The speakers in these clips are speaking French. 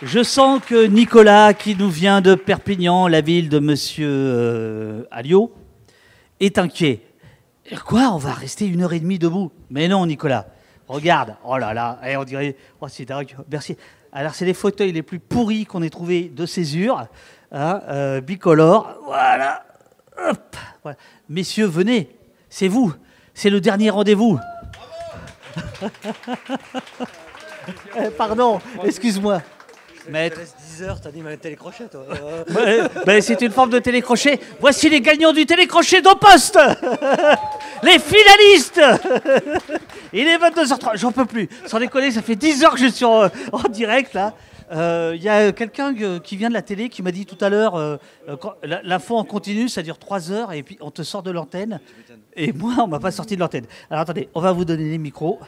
Je sens que Nicolas, qui nous vient de Perpignan, la ville de Monsieur Alliot, est inquiet. Quoi? On va rester 1h30 debout? Mais non, Nicolas. Regarde. Oh là là. On dirait... Oh, c'est dingue. Merci. Alors, c'est les fauteuils les plus pourris qu'on ait trouvés de césure. Hein, bicolore. Voilà. Hop. Voilà. Messieurs, venez. C'est vous. C'est le dernier rendez-vous. Pardon. Excuse-moi. Maître. 10 heures, t'as dit ma télécrochet, toi. C'est une forme de télécrochet. Voici les gagnants du télécrochet d'au poste. Les finalistes. Il est 22h30. J'en peux plus. Sans déconner, ça fait 10 heures que je suis en direct, là. Il y a quelqu'un qui vient de la télé qui m'a dit tout à l'heure, l'info en continu, ça dure 3 heures et puis on te sort de l'antenne. Et moi, on m'a pas sorti de l'antenne. Alors attendez, on va vous donner les micros.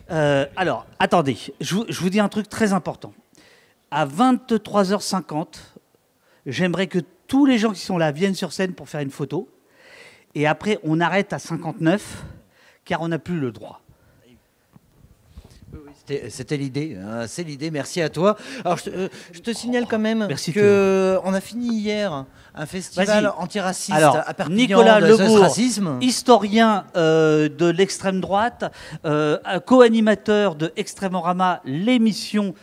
Alors, attendez, je vous dis un truc très important. À 23h50, j'aimerais que tous les gens qui sont là viennent sur scène pour faire une photo. Et après, on arrête à 59, car on n'a plus le droit. C'était l'idée, hein, c'est l'idée, merci à toi. Alors je te signale quand même qu'on a fini hier un festival antiraciste à Perpignan. Nicolas Lebourg, racisme. Historien de l'extrême droite, co-animateur de Extrêmorama, l'émission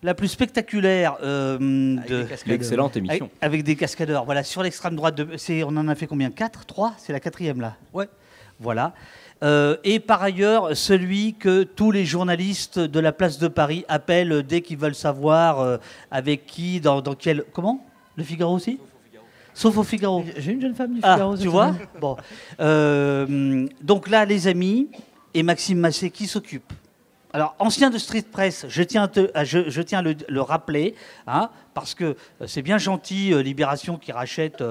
la plus spectaculaire excellente émission. Avec des cascadeurs. Voilà, sur l'extrême droite, on en a fait combien? 4? 3? C'est la 4e là. Ouais. Voilà. Et par ailleurs, celui que tous les journalistes de la place de Paris appellent dès qu'ils veulent savoir avec qui, dans quel... Comment? Le Figaro aussi? Sauf au Figaro. J'ai une jeune femme du Figaro. Tu vois? Bon. Donc là, les amis, et Maxime Massé qui s'occupe. Alors, ancien de Street Press, je tiens à le rappeler, hein, parce que c'est bien gentil, Libération qui rachète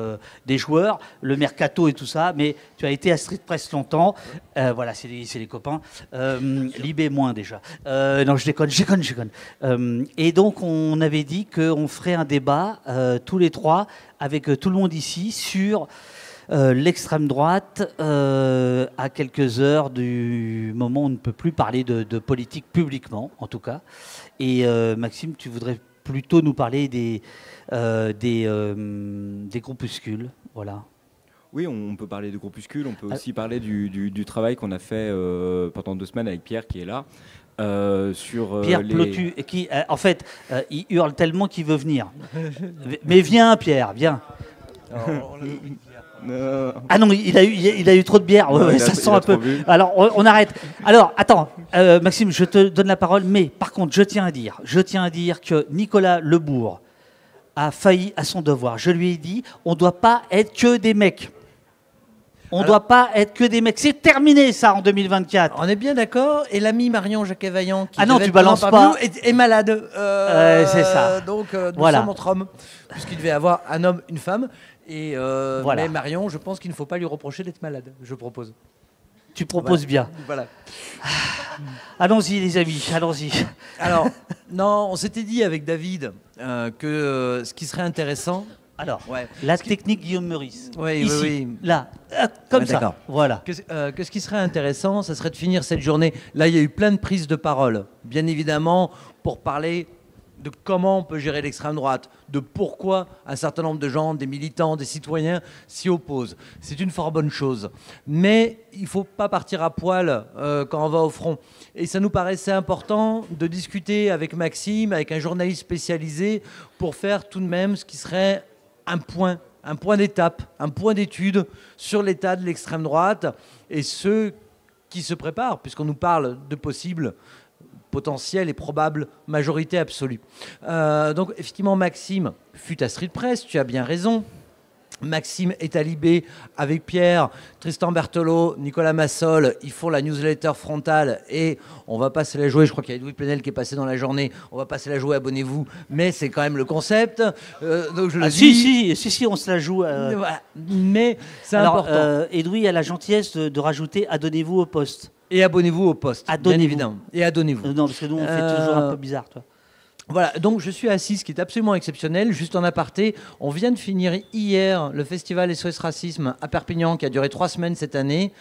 des joueurs, le Mercato et tout ça, mais tu as été à Street Press longtemps. Voilà, c'est les copains. Libé moins déjà. Non, je déconne. Et donc, on avait dit qu'on ferait un débat, tous les trois, avec tout le monde ici, sur... l'extrême droite, à quelques heures du moment où on ne peut plus parler de politique publiquement, en tout cas. Et Maxime, tu voudrais plutôt nous parler des groupuscules, voilà. Oui, on peut parler de groupuscules, on peut aussi parler du travail qu'on a fait pendant 2 semaines avec Pierre qui est là. Sur Pierre Plotu, qui en fait, il hurle tellement qu'il veut venir. Mais viens, Pierre, viens. Ah non, il a eu trop de bière, ça sent un peu. Alors, on arrête. Alors, attends, Maxime, je te donne la parole, mais par contre, je tiens à dire que Nicolas Lebourg a failli à son devoir. Je lui ai dit, on ne doit pas être que des mecs. C'est terminé, ça, en 2024. On est bien d'accord. Et l'ami Marion Jacquet-Vaillant, qui tu balances pas, est malade. C'est ça. Donc, nous sommes entre hommes, puisqu'il devait avoir un homme, une femme. Et mais Marion, je pense qu'il ne faut pas lui reprocher d'être malade, je propose. Tu proposes bien. Voilà. Allons-y, les amis, allons-y. Alors, non, on s'était dit avec David que ce qui serait intéressant... Alors, la technique Guillaume Meurice. Oui. Là, comme ça. Voilà. Que ce qui serait intéressant, ça serait de finir cette journée. Là, il y a eu plein de prises de parole, bien évidemment, pour parler de comment on peut gérer l'extrême droite, de pourquoi un certain nombre de gens, des militants, des citoyens s'y opposent. C'est une fort bonne chose. Mais il ne faut pas partir à poil quand on va au front. Et ça nous paraissait important de discuter avec Maxime, avec un journaliste spécialisé, pour faire tout de même ce qui serait un point d'étape, un point d'étude sur l'état de l'extrême droite et ceux qui se préparent, puisqu'on nous parle de possibles potentielle et probable majorité absolue. Donc effectivement, Maxime fut à Street Press, tu as bien raison. Maxime est à Libé avec Pierre, Tristan Berthelot, Nicolas Massol. Ils font la newsletter frontale et on va pas se la jouer. Je crois qu'il y a Edoui Plenel qui est passé dans la journée. On va pas se la jouer, abonnez-vous. Mais c'est quand même le concept. Donc je le dis. Si, on se la joue. Mais c'est important. Edoui a la gentillesse de rajouter abonnez-vous au poste. Et abonnez-vous au poste, bien évidemment. Et adonnez-vous. Non, parce que nous, on fait toujours un peu bizarre, toi. Voilà, donc je suis assis, ce qui est absolument exceptionnel. Juste en aparté, on vient de finir hier le festival SOS Racisme à Perpignan, qui a duré 3 semaines cette année,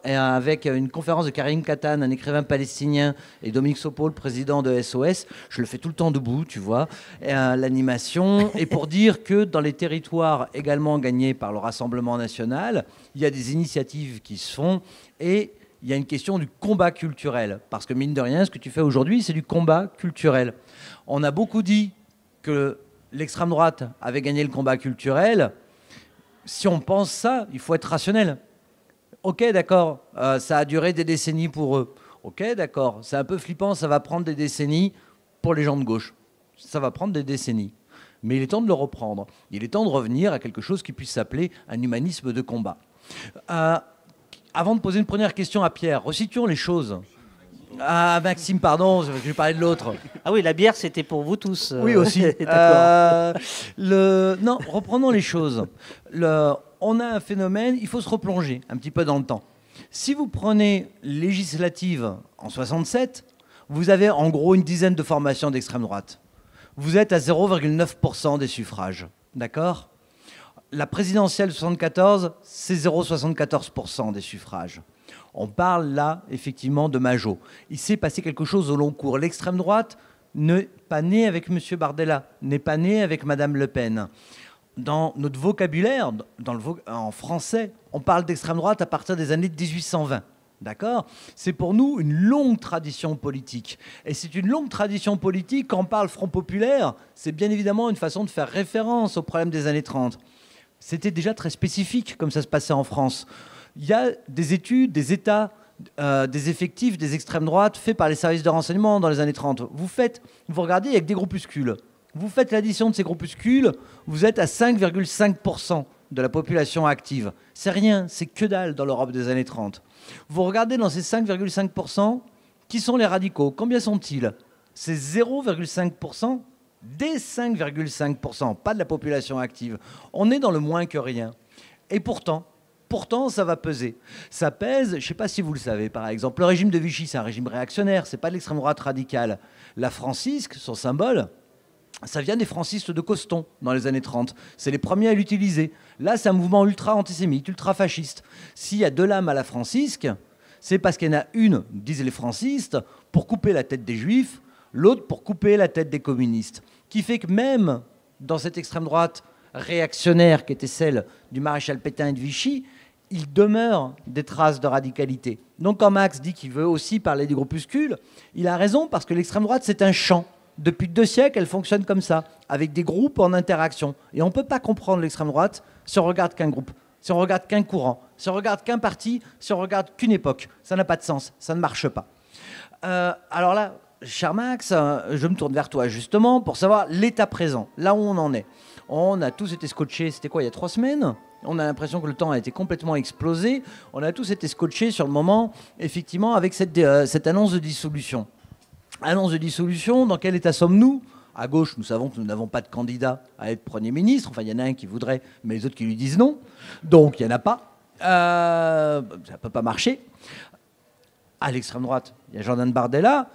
avec une conférence de Karim Katan, un écrivain palestinien, et Dominique Sopo, le président de SOS. Je le fais tout le temps debout, tu vois, l'animation. Et pour dire que dans les territoires également gagnés par le Rassemblement national, il y a des initiatives qui se font, et il y a une question du combat culturel. Parce que mine de rien, ce que tu fais aujourd'hui, c'est du combat culturel. On a beaucoup dit que l'extrême droite avait gagné le combat culturel. Si on pense ça, il faut être rationnel. Ok, d'accord, ça a duré des décennies pour eux. Ok, d'accord, c'est un peu flippant, ça va prendre des décennies pour les gens de gauche. Ça va prendre des décennies. Mais il est temps de le reprendre. Il est temps de revenir à quelque chose qui puisse s'appeler un humanisme de combat. Avant de poser une première question à Pierre, resituons les choses. Ah, Maxime, pardon, je vais parler de l'autre. Ah oui, la bière, c'était pour vous tous. Oui, aussi. Non, reprenons les choses. On a un phénomène, il faut se replonger un petit peu dans le temps. Si vous prenez législative en 67, vous avez en gros une dizaine de formations d'extrême droite. Vous êtes à 0,9% des suffrages. D'accord ? La présidentielle 74, c'est 0,74% des suffrages. On parle là, effectivement, de Majo. Il s'est passé quelque chose au long cours. L'extrême droite n'est pas née avec M. Bardella, n'est pas née avec Mme Le Pen. Dans notre vocabulaire, en français, on parle d'extrême droite à partir des années 1820. D'accord ? C'est pour nous une longue tradition politique. Et c'est une longue tradition politique, quand on parle Front populaire, c'est bien évidemment une façon de faire référence aux problèmes des années 30. C'était déjà très spécifique, comme ça se passait en France. Il y a des études, des états, des effectifs des extrêmes droites faits par les services de renseignement dans les années 30. Vous regardez avec des groupuscules. Vous faites l'addition de ces groupuscules, vous êtes à 5,5% de la population active. C'est rien, c'est que dalle dans l'Europe des années 30. Vous regardez dans ces 5,5%, qui sont les radicaux? Combien sont-ils? C'est 0,5% des 5,5%, pas de la population active. On est dans le moins que rien. Et pourtant, ça va peser. Ça pèse, je ne sais pas si vous le savez, par exemple, le régime de Vichy, c'est un régime réactionnaire, c'est pas de l'extrême droite radicale. La francisque, son symbole, ça vient des francistes de Coston dans les années 30. C'est les premiers à l'utiliser. Là, c'est un mouvement ultra-antisémite, ultra-fasciste. S'il y a deux lames à la francisque, c'est parce qu'il y en a une, disent les francistes, pour couper la tête des juifs, l'autre pour couper la tête des communistes. Qui fait que même dans cette extrême droite réactionnaire qui était celle du maréchal Pétain et de Vichy, il demeure des traces de radicalité. Donc quand Max dit qu'il veut aussi parler des groupuscules, il a raison, parce que l'extrême droite, c'est un champ. Depuis 2 siècles, elle fonctionne comme ça, avec des groupes en interaction. Et on ne peut pas comprendre l'extrême droite si on regarde qu'un groupe, si on regarde qu'un courant, si on regarde qu'un parti, si on regarde qu'une époque. Ça n'a pas de sens, ça ne marche pas. Alors là, cher Max, je me tourne vers toi justement pour savoir l'état présent, là où on en est. On a tous été scotchés, c'était quoi, il y a 3 semaines ? On a l'impression que le temps a été complètement explosé. On a tous été scotchés sur le moment, effectivement, avec cette annonce de dissolution. Annonce de dissolution, dans quel état sommes-nous ? À gauche, nous savons que nous n'avons pas de candidat à être Premier ministre. Enfin, il y en a un qui voudrait, mais les autres qui lui disent non. Donc, il n'y en a pas. Ça ne peut pas marcher. À l'extrême droite, il y a Jordan Bardella.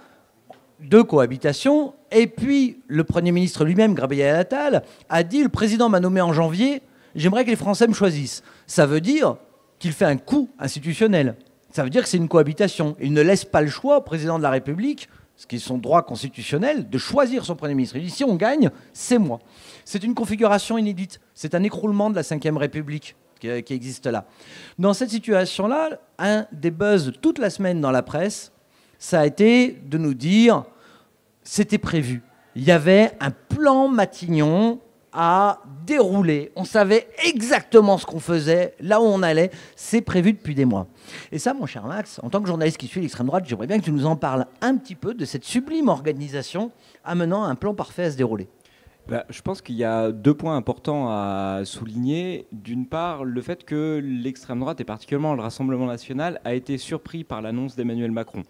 2 cohabitations. Et puis, le Premier ministre lui-même, Gabriel Attal, a dit « Le président m'a nommé en janvier, j'aimerais que les Français me choisissent ». Ça veut dire qu'il fait un coup institutionnel. Ça veut dire que c'est une cohabitation. Il ne laisse pas le choix au président de la République, ce qui est son droit constitutionnel, de choisir son Premier ministre. Il dit, si on gagne, c'est moi. C'est une configuration inédite. C'est un écroulement de la Ve République qui existe là. Dans cette situation-là, un des buzz toute la semaine dans la presse, ça a été de nous dire, c'était prévu. Il y avait un plan Matignon à dérouler. On savait exactement ce qu'on faisait, là où on allait. C'est prévu depuis des mois. Et ça, mon cher Max, en tant que journaliste qui suit l'extrême droite, j'aimerais bien que tu nous en parles un petit peu de cette sublime organisation amenant un plan parfait à se dérouler. Je pense qu'il y a 2 points importants à souligner. D'une part, le fait que l'extrême droite, et particulièrement le Rassemblement national, a été surpris par l'annonce d'Emmanuel Macron.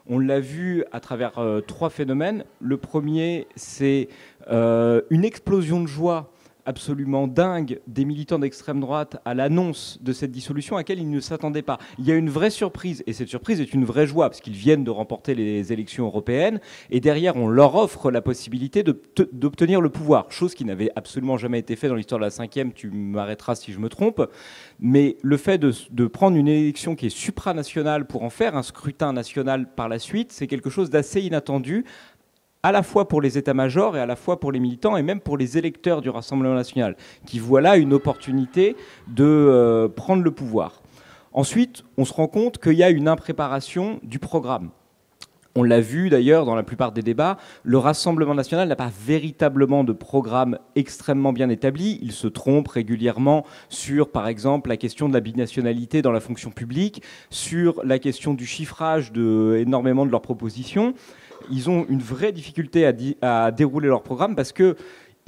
On l'a vu à travers 3 phénomènes. Le premier, c'est une explosion de joie absolument dingue des militants d'extrême droite à l'annonce de cette dissolution à laquelle ils ne s'attendaient pas. Il y a une vraie surprise, et cette surprise est une vraie joie, parce qu'ils viennent de remporter les élections européennes, et derrière, on leur offre la possibilité d'obtenir le pouvoir, chose qui n'avait absolument jamais été faite dans l'histoire de la 5e, tu m'arrêteras si je me trompe, mais le fait de prendre une élection qui est supranationale pour en faire un scrutin national par la suite, c'est quelque chose d'assez inattendu, à la fois pour les états-majors et à la fois pour les militants et même pour les électeurs du Rassemblement national, qui voient là une opportunité de prendre le pouvoir. Ensuite, on se rend compte qu'il y a une impréparation du programme. On l'a vu d'ailleurs dans la plupart des débats, le Rassemblement national n'a pas véritablement de programme extrêmement bien établi. Il se trompe régulièrement sur, par exemple, la question de la binationalité dans la fonction publique, sur la question du chiffrage énormément de leurs propositions. Ils ont une vraie difficulté à dérouler leur programme parce qu'ils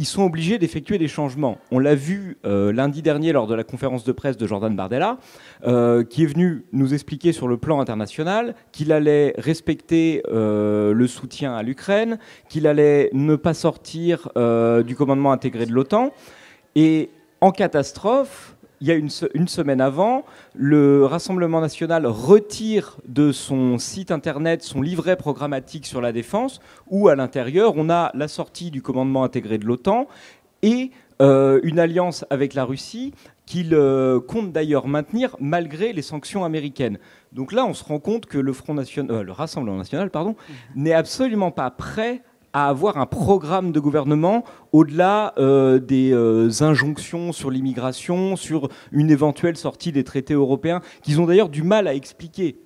sont obligés d'effectuer des changements. On l'a vu lundi dernier lors de la conférence de presse de Jordan Bardella, qui est venu nous expliquer sur le plan international qu'il allait respecter le soutien à l'Ukraine, qu'il allait ne pas sortir du commandement intégré de l'OTAN. Et en catastrophe, il y a une semaine avant, le Rassemblement national retire de son site internet son livret programmatique sur la défense, où à l'intérieur, on a la sortie du commandement intégré de l'OTAN et une alliance avec la Russie qu'il compte d'ailleurs maintenir malgré les sanctions américaines. Donc là, on se rend compte que le Rassemblement national n'est absolument pas prêt à avoir un programme de gouvernement au-delà des injonctions sur l'immigration, sur une éventuelle sortie des traités européens, qu'ils ont d'ailleurs du mal à expliquer.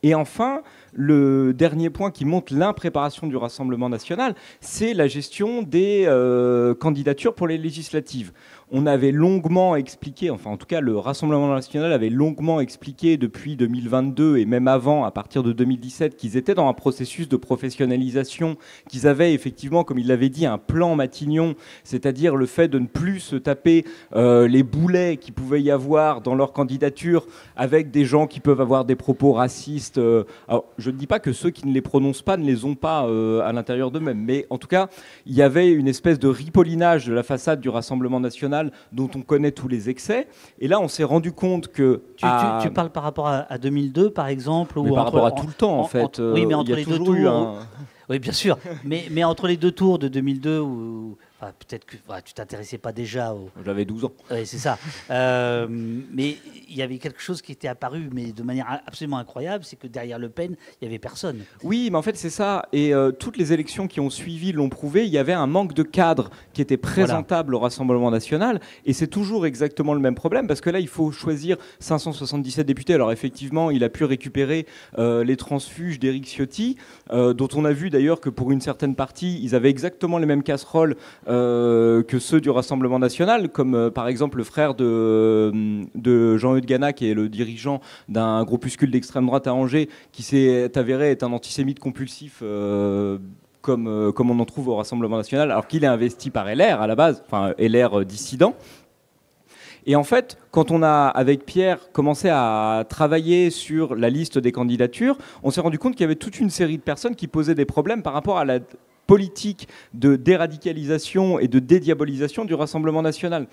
Et enfin, le dernier point qui montre l'impréparation du Rassemblement national, c'est la gestion des candidatures pour les législatives. On avait longuement expliqué, enfin en tout cas le Rassemblement national avait longuement expliqué depuis 2022 et même avant, à partir de 2017, qu'ils étaient dans un processus de professionnalisation, qu'ils avaient effectivement, comme il l'avait dit, un plan Matignon, c'est-à-dire le fait de ne plus se taper les boulets qu'il pouvait y avoir dans leur candidature avec des gens qui peuvent avoir des propos racistes. Alors, je ne dis pas que ceux qui ne les prononcent pas ne les ont pas à l'intérieur d'eux-mêmes, mais en tout cas, il y avait une espèce de ripollinage de la façade du Rassemblement national dont on connaît tous les excès. Et là, on s'est rendu compte que... Tu parles par rapport à 2002, par exemple, ou par rapport à tout le temps, en fait. Oui, mais entre il y a les deux toujours eu tours... Oui, bien sûr. Mais entre les deux tours de 2002, enfin, peut-être que tu t'intéressais pas déjà au... J'avais 12 ans. Oui, c'est ça. Mais il y avait quelque chose qui était apparu, mais de manière absolument incroyable, c'est que derrière Le Pen, il n'y avait personne. Oui, mais en fait, c'est ça. Et toutes les élections qui ont suivi l'ont prouvé. Il y avait un manque de cadre qui était présentable au Rassemblement national. Et c'est toujours exactement le même problème, parce que là, il faut choisir 577 députés. Alors, effectivement, il a pu récupérer les transfuges d'Éric Ciotti, dont on a vu d'ailleurs que pour une certaine partie, ils avaient exactement les mêmes casseroles que ceux du Rassemblement national, comme par exemple le frère de Jean-Eudes Gana, qui est le dirigeant d'un groupuscule d'extrême droite à Angers, qui s'est avéré être un antisémite compulsif comme on en trouve au Rassemblement national, alors qu'il est investi par LR à la base, enfin LR dissident. Et en fait, quand on a, avec Pierre, commencé à travailler sur la liste des candidatures, on s'est rendu compte qu'il y avait toute une série de personnes qui posaient des problèmes par rapport à la politique de déradicalisation et de dédiabolisation du Rassemblement national.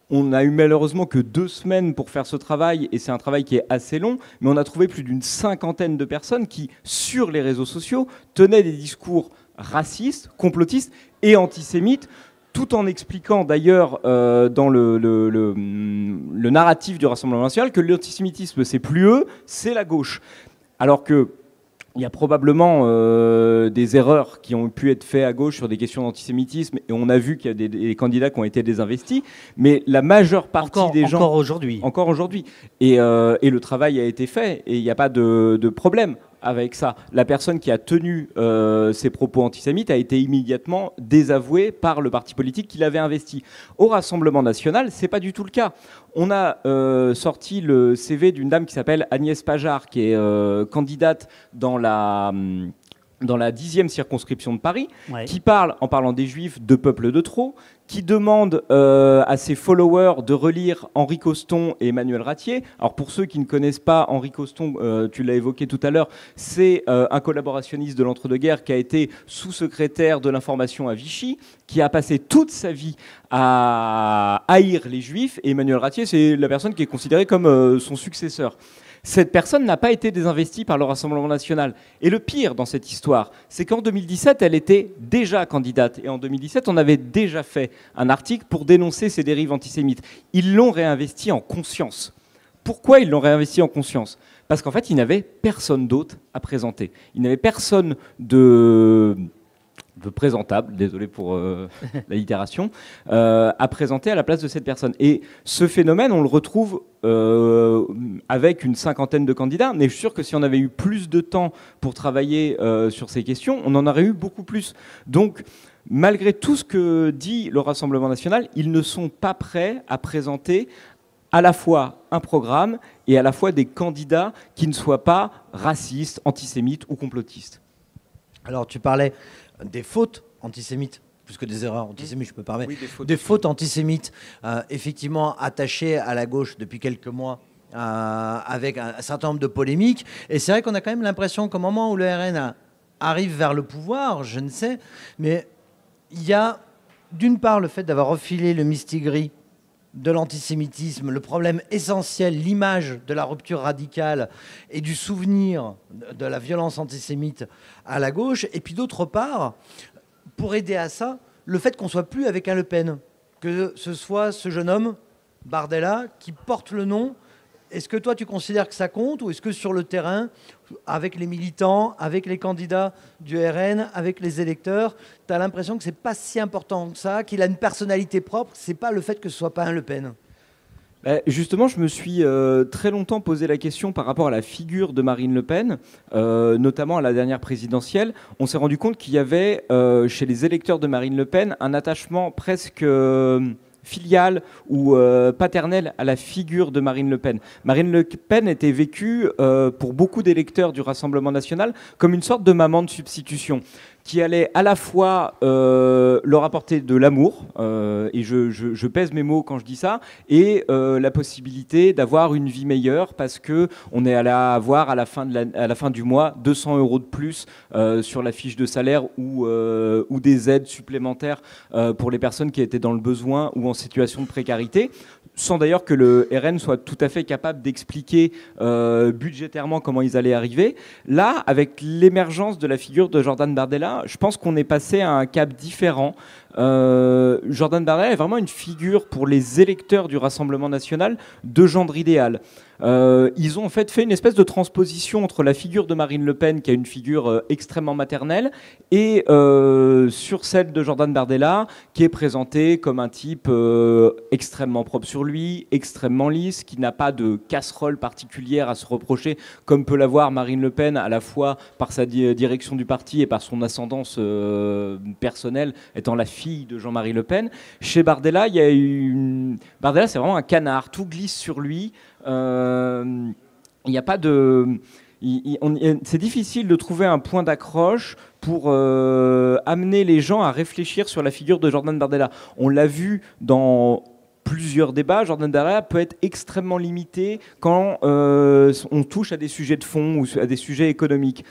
On n'a eu malheureusement que 2 semaines pour faire ce travail, et c'est un travail qui est assez long, mais on a trouvé plus d'une 50aine de personnes qui, sur les réseaux sociaux, tenaient des discours racistes, complotistes et antisémites, tout en expliquant d'ailleurs dans le narratif du Rassemblement national que l'antisémitisme, c'est plus eux, c'est la gauche. Alors que il y a probablement des erreurs qui ont pu être faites à gauche sur des questions d'antisémitisme, et on a vu qu'il y a des candidats qui ont été désinvestis, mais la majeure partie des gens... Encore aujourd'hui. Encore aujourd'hui. Et le travail a été fait, et il n'y a pas de problème avec ça. La personne qui a tenu ses propos antisémites a été immédiatement désavouée par le parti politique qui l'avait investi. Au Rassemblement national, c'est pas du tout le cas. On a sorti le CV d'une dame qui s'appelle Agnès Pajar, qui est candidate dans dans la 10e circonscription de Paris, Ouais. qui parle, en parlant des Juifs, de peuple de trop, qui demande à ses followers de relire Henri Coston et Emmanuel Ratier. Alors pour ceux qui ne connaissent pas Henri Coston, tu l'as évoqué tout à l'heure, c'est un collaborationniste de l'entre-deux-guerres qui a été sous-secrétaire de l'information à Vichy, qui a passé toute sa vie à haïr les Juifs, et Emmanuel Ratier, c'est la personne qui est considérée comme son successeur. Cette personne n'a pas été désinvestie par le Rassemblement national. Et le pire dans cette histoire, c'est qu'en 2017, elle était déjà candidate. Et en 2017, on avait déjà fait un article pour dénoncer ces dérives antisémites. Ils l'ont réinvesti en conscience. Pourquoi ils l'ont réinvesti en conscience ? Parce qu'en fait, ils n'avaient personne d'autre à présenter. Ils n'avaient personne de présentable, désolé pour la littération, à présenter à la place de cette personne. Et ce phénomène, on le retrouve avec une cinquantaine de candidats, mais je suis sûr que si on avait eu plus de temps pour travailler sur ces questions, on en aurait eu beaucoup plus. Donc, malgré tout ce que dit le Rassemblement national, ils ne sont pas prêts à présenter à la fois un programme et à la fois des candidats qui ne soient pas racistes, antisémites ou complotistes. Alors, tu parlais des fautes antisémites, plus que des erreurs antisémites, je peux parler. Oui, des fautes antisémites, effectivement attachées à la gauche depuis quelques mois, avec un certain nombre de polémiques. Et c'est vrai qu'on a quand même l'impression qu'au moment où le RN arrive vers le pouvoir, je ne sais, mais il y a d'une part le fait d'avoir refilé le mistigris de l'antisémitisme, le problème essentiel, l'image de la rupture radicale et du souvenir de la violence antisémite à la gauche. Et puis d'autre part, pour aider à ça, le fait qu'on ne soit plus avec un Le Pen, que ce soit ce jeune homme, Bardella, qui porte le nom. Est-ce que toi, tu considères que ça compte, ou est-ce que sur le terrain, avec les militants, avec les candidats du RN, avec les électeurs, tu as l'impression que ce n'est pas si important que ça, qu'il a une personnalité propre, ce n'est pas le fait que ce ne soit pas un Le Pen? Justement, je me suis très longtemps posé la question par rapport à la figure de Marine Le Pen, notamment à la dernière présidentielle. On s'est rendu compte qu'il y avait chez les électeurs de Marine Le Pen un attachement presque filiale ou paternelle à la figure de Marine Le Pen. Marine Le Pen était vécue pour beaucoup d'électeurs du Rassemblement national comme une sorte de maman de substitution qui allait à la fois leur apporter de l'amour, et je pèse mes mots quand je dis ça, et la possibilité d'avoir une vie meilleure parce qu'on est allé avoir à la fin du mois 200 € de plus sur la fiche de salaire ou des aides supplémentaires pour les personnes qui étaient dans le besoin ou en situation de précarité, sans d'ailleurs que le RN soit tout à fait capable d'expliquer budgétairement comment ils allaient arriver. Là, avec l'émergence de la figure de Jordan Bardella, je pense qu'on est passé à un cap différent. Jordan Bardella est vraiment une figure pour les électeurs du Rassemblement national de gendre idéal. Ils ont en fait une espèce de transposition entre la figure de Marine Le Pen, qui a une figure extrêmement maternelle, et sur celle de Jordan Bardella, qui est présenté comme un type extrêmement propre sur lui, extrêmement lisse, qui n'a pas de casserole particulière à se reprocher, comme peut l'avoir Marine Le Pen, à la fois par sa direction du parti et par son ascendance personnelle, étant la fille de Jean-Marie Le Pen. Chez Bardella, Bardella, c'est vraiment un canard, tout glisse sur lui. Il n'y a pas de... C'est difficile de trouver un point d'accroche pour amener les gens à réfléchir sur la figure de Jordan Bardella. On l'a vu dans plusieurs débats. Jordan Bardella peut être extrêmement limité quand on touche à des sujets de fond ou à des sujets économiques.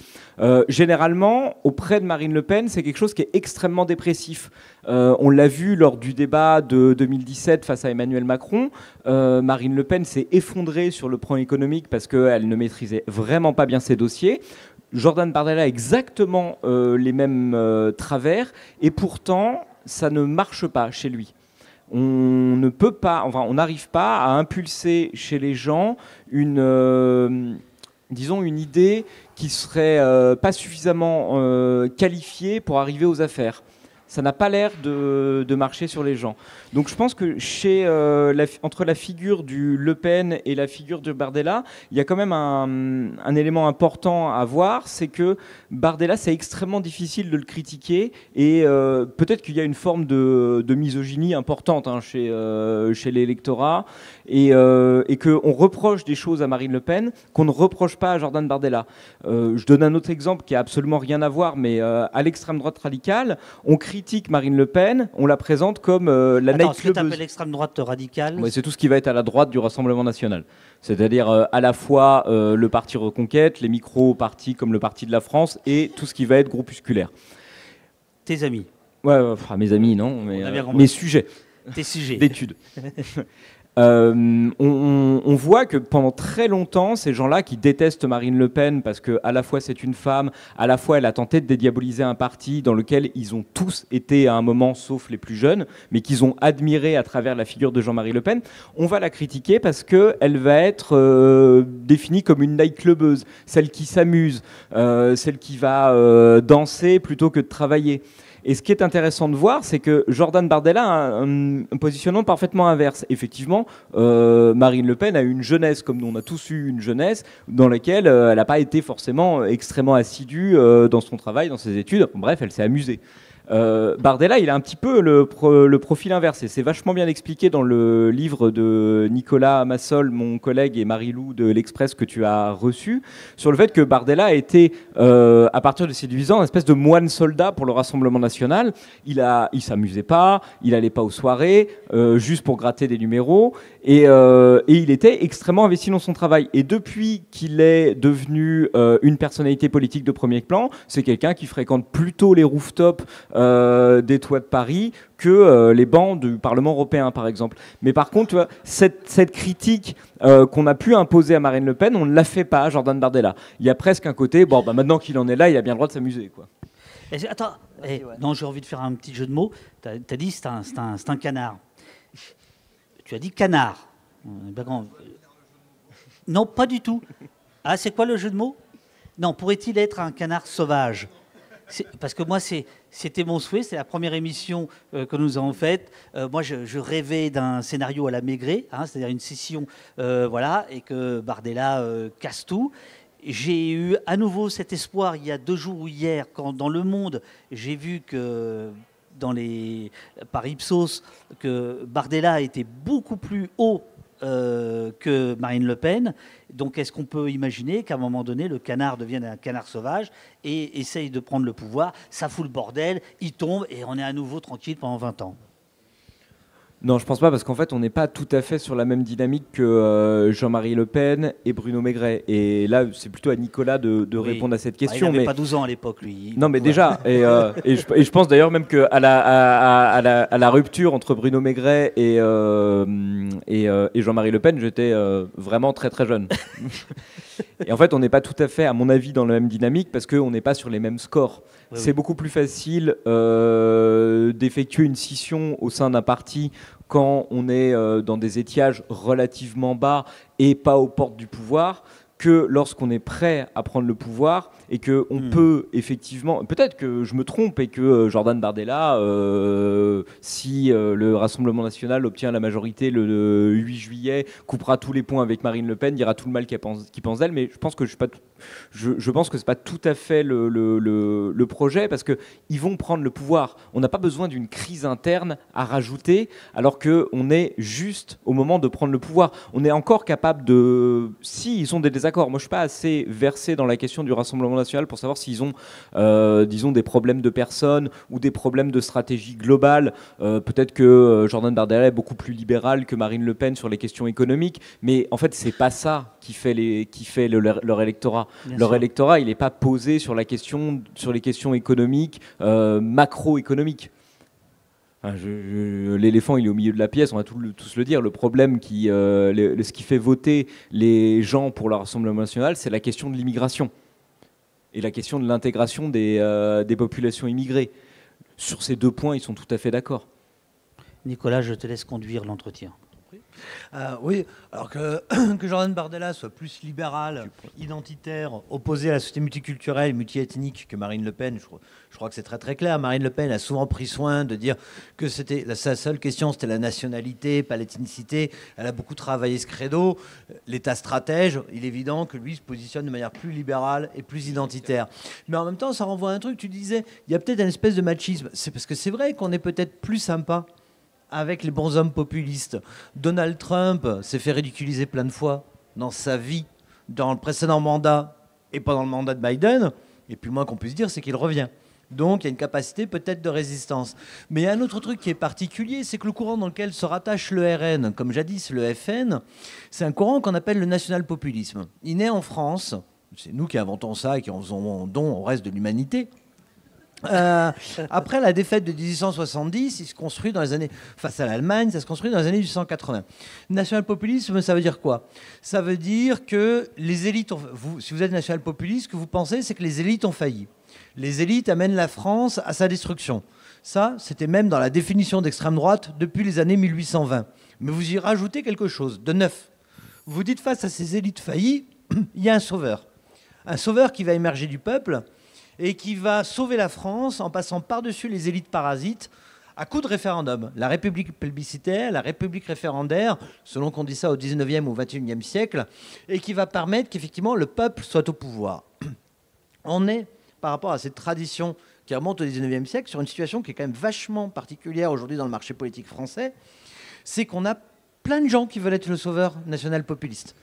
Généralement, auprès de Marine Le Pen, c'est quelque chose qui est extrêmement dépressif. On l'a vu lors du débat de 2017 face à Emmanuel Macron. Marine Le Pen s'est effondrée sur le plan économique parce qu'elle ne maîtrisait vraiment pas bien ses dossiers. Jordan Bardella a exactement les mêmes travers, et pourtant, ça ne marche pas chez lui. On ne peut pas, enfin, on n'arrive pas à impulser chez les gens une idée qui serait pas suffisamment qualifiée pour arriver aux affaires. ça n'a pas l'air de marcher sur les gens. Donc je pense que entre la figure du Le Pen et la figure de Bardella, il y a quand même un élément important à voir, c'est que Bardella, c'est extrêmement difficile de le critiquer, et peut-être qu'il y a une forme de misogynie importante chez l'électorat, et qu'on reproche des choses à Marine Le Pen qu'on ne reproche pas à Jordan Bardella. Je donne un autre exemple qui a absolument rien à voir, mais à l'extrême droite radicale, on critique Marine Le Pen, on la présente comme la nightclubeuse. Ce que tu appelles l'extrême droite radicale, c'est tout ce qui va être à la droite du Rassemblement national. C'est-à-dire à la fois le parti Reconquête, les micro-partis comme le Parti de la France, et tout ce qui va être groupusculaire. Tes amis. Ouais, mes amis, non, mais mes sujets. Tes sujets. D'études. On voit que pendant très longtemps, ces gens-là qui détestent Marine Le Pen parce qu'à la fois c'est une femme, à la fois elle a tenté de dédiaboliser un parti dans lequel ils ont tous été à un moment, sauf les plus jeunes, mais qu'ils ont admiré à travers la figure de Jean-Marie Le Pen, on va la critiquer parce qu'elle va être définie comme une nightclubeuse, celle qui s'amuse, celle qui va danser plutôt que de travailler. Et ce qui est intéressant de voir, c'est que Jordan Bardella a un positionnement parfaitement inverse. Effectivement, Marine Le Pen a eu une jeunesse, comme nous on a tous eu une jeunesse, dans laquelle elle n'a pas été forcément extrêmement assidue dans son travail, dans ses études. Bref, elle s'est amusée. Bardella, il a un petit peu le profil inverse, et c'est vachement bien expliqué dans le livre de Nicolas Massol, mon collègue, et Marie-Lou de l'Express que tu as reçu, sur le fait que Bardella a été, à partir de ses 18 ans, une espèce de moine soldat pour le Rassemblement national. Il s'amusait pas, il n'allait pas aux soirées, juste pour gratter des numéros, et il était extrêmement investi dans son travail. Et depuis qu'il est devenu une personnalité politique de premier plan, c'est quelqu'un qui fréquente plutôt les rooftops des toits de Paris que les bancs du Parlement européen, par exemple. Mais par contre, tu vois, cette critique qu'on a pu imposer à Marine Le Pen, on ne la fait pas à Jordan Bardella. Il y a presque un côté, maintenant qu'il en est là, il a bien le droit de s'amuser, quoi. Attends, non, j'ai envie de faire un petit jeu de mots. Tu as dit c'est un canard. Tu as dit canard. Non, pas du tout. Ah, c'est quoi le jeu de mots? Non, pourrait-il être un canard sauvage? Parce que moi, c'était mon souhait, c'est la première émission que nous avons faite. Moi, je rêvais d'un scénario à la Maigret, c'est-à-dire une session, et que Bardella casse tout. J'ai eu à nouveau cet espoir il y a 2 jours ou hier, quand dans Le Monde, j'ai vu que par Ipsos, que Bardella était beaucoup plus haut que Marine Le Pen. Donc est-ce qu'on peut imaginer qu'à un moment donné, le canard devienne un canard sauvage et essaye de prendre le pouvoir? Ça fout le bordel, il tombe et on est à nouveau tranquille pendant 20 ans. Non, je pense pas, parce qu'en fait, on n'est pas tout à fait sur la même dynamique que Jean-Marie Le Pen et Bruno Maigret. Et là, c'est plutôt à Nicolas de répondre à cette question. Il n'avait pas 12 ans à l'époque, lui. Non, mais déjà, et je pense d'ailleurs même qu'à la rupture entre Bruno Maigret et Jean-Marie Le Pen, j'étais vraiment très très jeune. Et en fait, on n'est pas tout à fait, à mon avis, dans la même dynamique, parce qu'on n'est pas sur les mêmes scores. C'est beaucoup plus facile d'effectuer une scission au sein d'un parti quand on est dans des étiages relativement bas et pas aux portes du pouvoir, que lorsqu'on est prêt à prendre le pouvoir et qu'on peut effectivement, peut-être que je me trompe et que Jordan Bardella, si le Rassemblement national obtient la majorité le 8 juillet, coupera tous les ponts avec Marine Le Pen, dira tout le mal qu'il pense d'elle, mais je pense que je pense que c'est pas tout à fait le projet, parce qu'ils vont prendre le pouvoir. On n'a pas besoin d'une crise interne à rajouter, alors qu'on est juste au moment de prendre le pouvoir. On est encore capable de... Si ils ont des désaccords, moi je suis pas assez versé dans la question du Rassemblement national pour savoir s'ils ont, disons, des problèmes de personnes ou des problèmes de stratégie globale. Peut-être que Jordan Bardella est beaucoup plus libéral que Marine Le Pen sur les questions économiques, mais en fait c'est pas ça qui fait leur électorat. Leur électorat, il n'est pas posé sur les questions économiques, macroéconomiques. L'éléphant, il est au milieu de la pièce, on va tous le dire. Le problème ce qui fait voter les gens pour le Rassemblement national, c'est la question de l'immigration et la question de l'intégration des populations immigrées. Sur ces 2 points, ils sont tout à fait d'accord. Nicolas, je te laisse conduire l'entretien. Oui, alors que, que Jordan Bardella soit plus libéral, identitaire, opposé à la société multiculturelle, multiethnique que Marine Le Pen, je crois que c'est très très clair. Marine Le Pen a souvent pris soin de dire que sa seule question, c'était la nationalité, pas l'ethnicité. Elle a beaucoup travaillé ce credo. L'État stratège, il est évident que lui se positionne de manière plus libérale et plus identitaire. Mais en même temps, ça renvoie à un truc, tu disais, il y a peut-être une espèce de machisme. C'est parce que c'est vrai qu'on est peut-être plus sympa avec les bons hommes populistes. Donald Trump s'est fait ridiculiser plein de fois dans sa vie, dans le précédent mandat et pendant le mandat de Biden. Et puis le moins qu'on puisse dire, c'est qu'il revient. Donc il y a une capacité peut-être de résistance. Mais il y a un autre truc qui est particulier, c'est que le courant dans lequel se rattache le RN, comme jadis le FN, c'est un courant qu'on appelle le national-populisme. Il naît en France, c'est nous qui inventons ça et qui en faisons don au reste de l'humanité. Après la défaite de 1870, il se construit dans les années, face à l'Allemagne, ça se construit dans les années 1880. National-populisme, ça veut dire quoi? Ça veut dire que les élites, si vous êtes national-populiste, ce que vous pensez, c'est que les élites ont failli. Les élites amènent la France à sa destruction. Ça, c'était même dans la définition d'extrême droite depuis les années 1820. Mais vous y rajoutez quelque chose de neuf. Vous dites face à ces élites faillies, il y a un sauveur. Un sauveur qui va émerger du peuple et qui va sauver la France en passant par-dessus les élites parasites à coup de référendum. La République plébiscitaire, la République référendaire, selon qu'on dit ça au 19e ou 21e siècle, et qui va permettre qu'effectivement le peuple soit au pouvoir. On est, par rapport à cette tradition qui remonte au 19e siècle, sur une situation qui est quand même vachement particulière aujourd'hui dans le marché politique français, c'est qu'on a plein de gens qui veulent être le sauveur national populiste.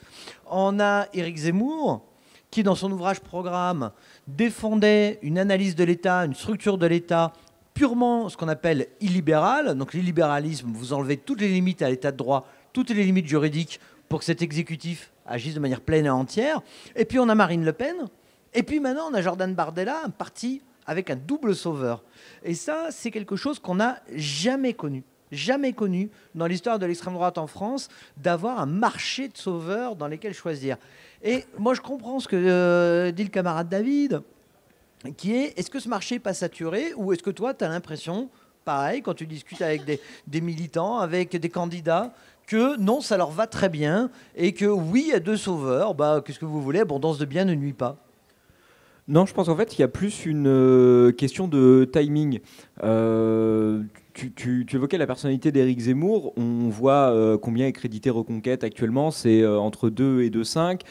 On a Éric Zemmour, qui, dans son ouvrage Programme, défendait une analyse de l'État, une structure de l'État purement ce qu'on appelle illibérale. Donc l'illibéralisme, vous enlevez toutes les limites à l'État de droit, toutes les limites juridiques pour que cet exécutif agisse de manière pleine et entière. Et puis on a Marine Le Pen. Et puis maintenant, on a Jordan Bardella, un parti avec un double sauveur. Et ça, c'est quelque chose qu'on n'a jamais connu dans l'histoire de l'extrême droite en France, d'avoir un marché de sauveurs dans lesquels choisir. Et moi, je comprends ce que dit le camarade David, qui est-ce que ce marché n'est pas saturé, ou est-ce que toi, tu as l'impression, pareil, quand tu discutes avec des militants, avec des candidats, que non, ça leur va très bien, et que oui, il y a deux sauveurs, bah, qu'est-ce que vous voulez, abondance de biens ne nuit pas. Non, je pense qu'en fait, il y a plus une question de timing. Tu évoquais la personnalité d'Éric Zemmour. On voit combien est crédité Reconquête actuellement. C'est entre 2 et 2,5.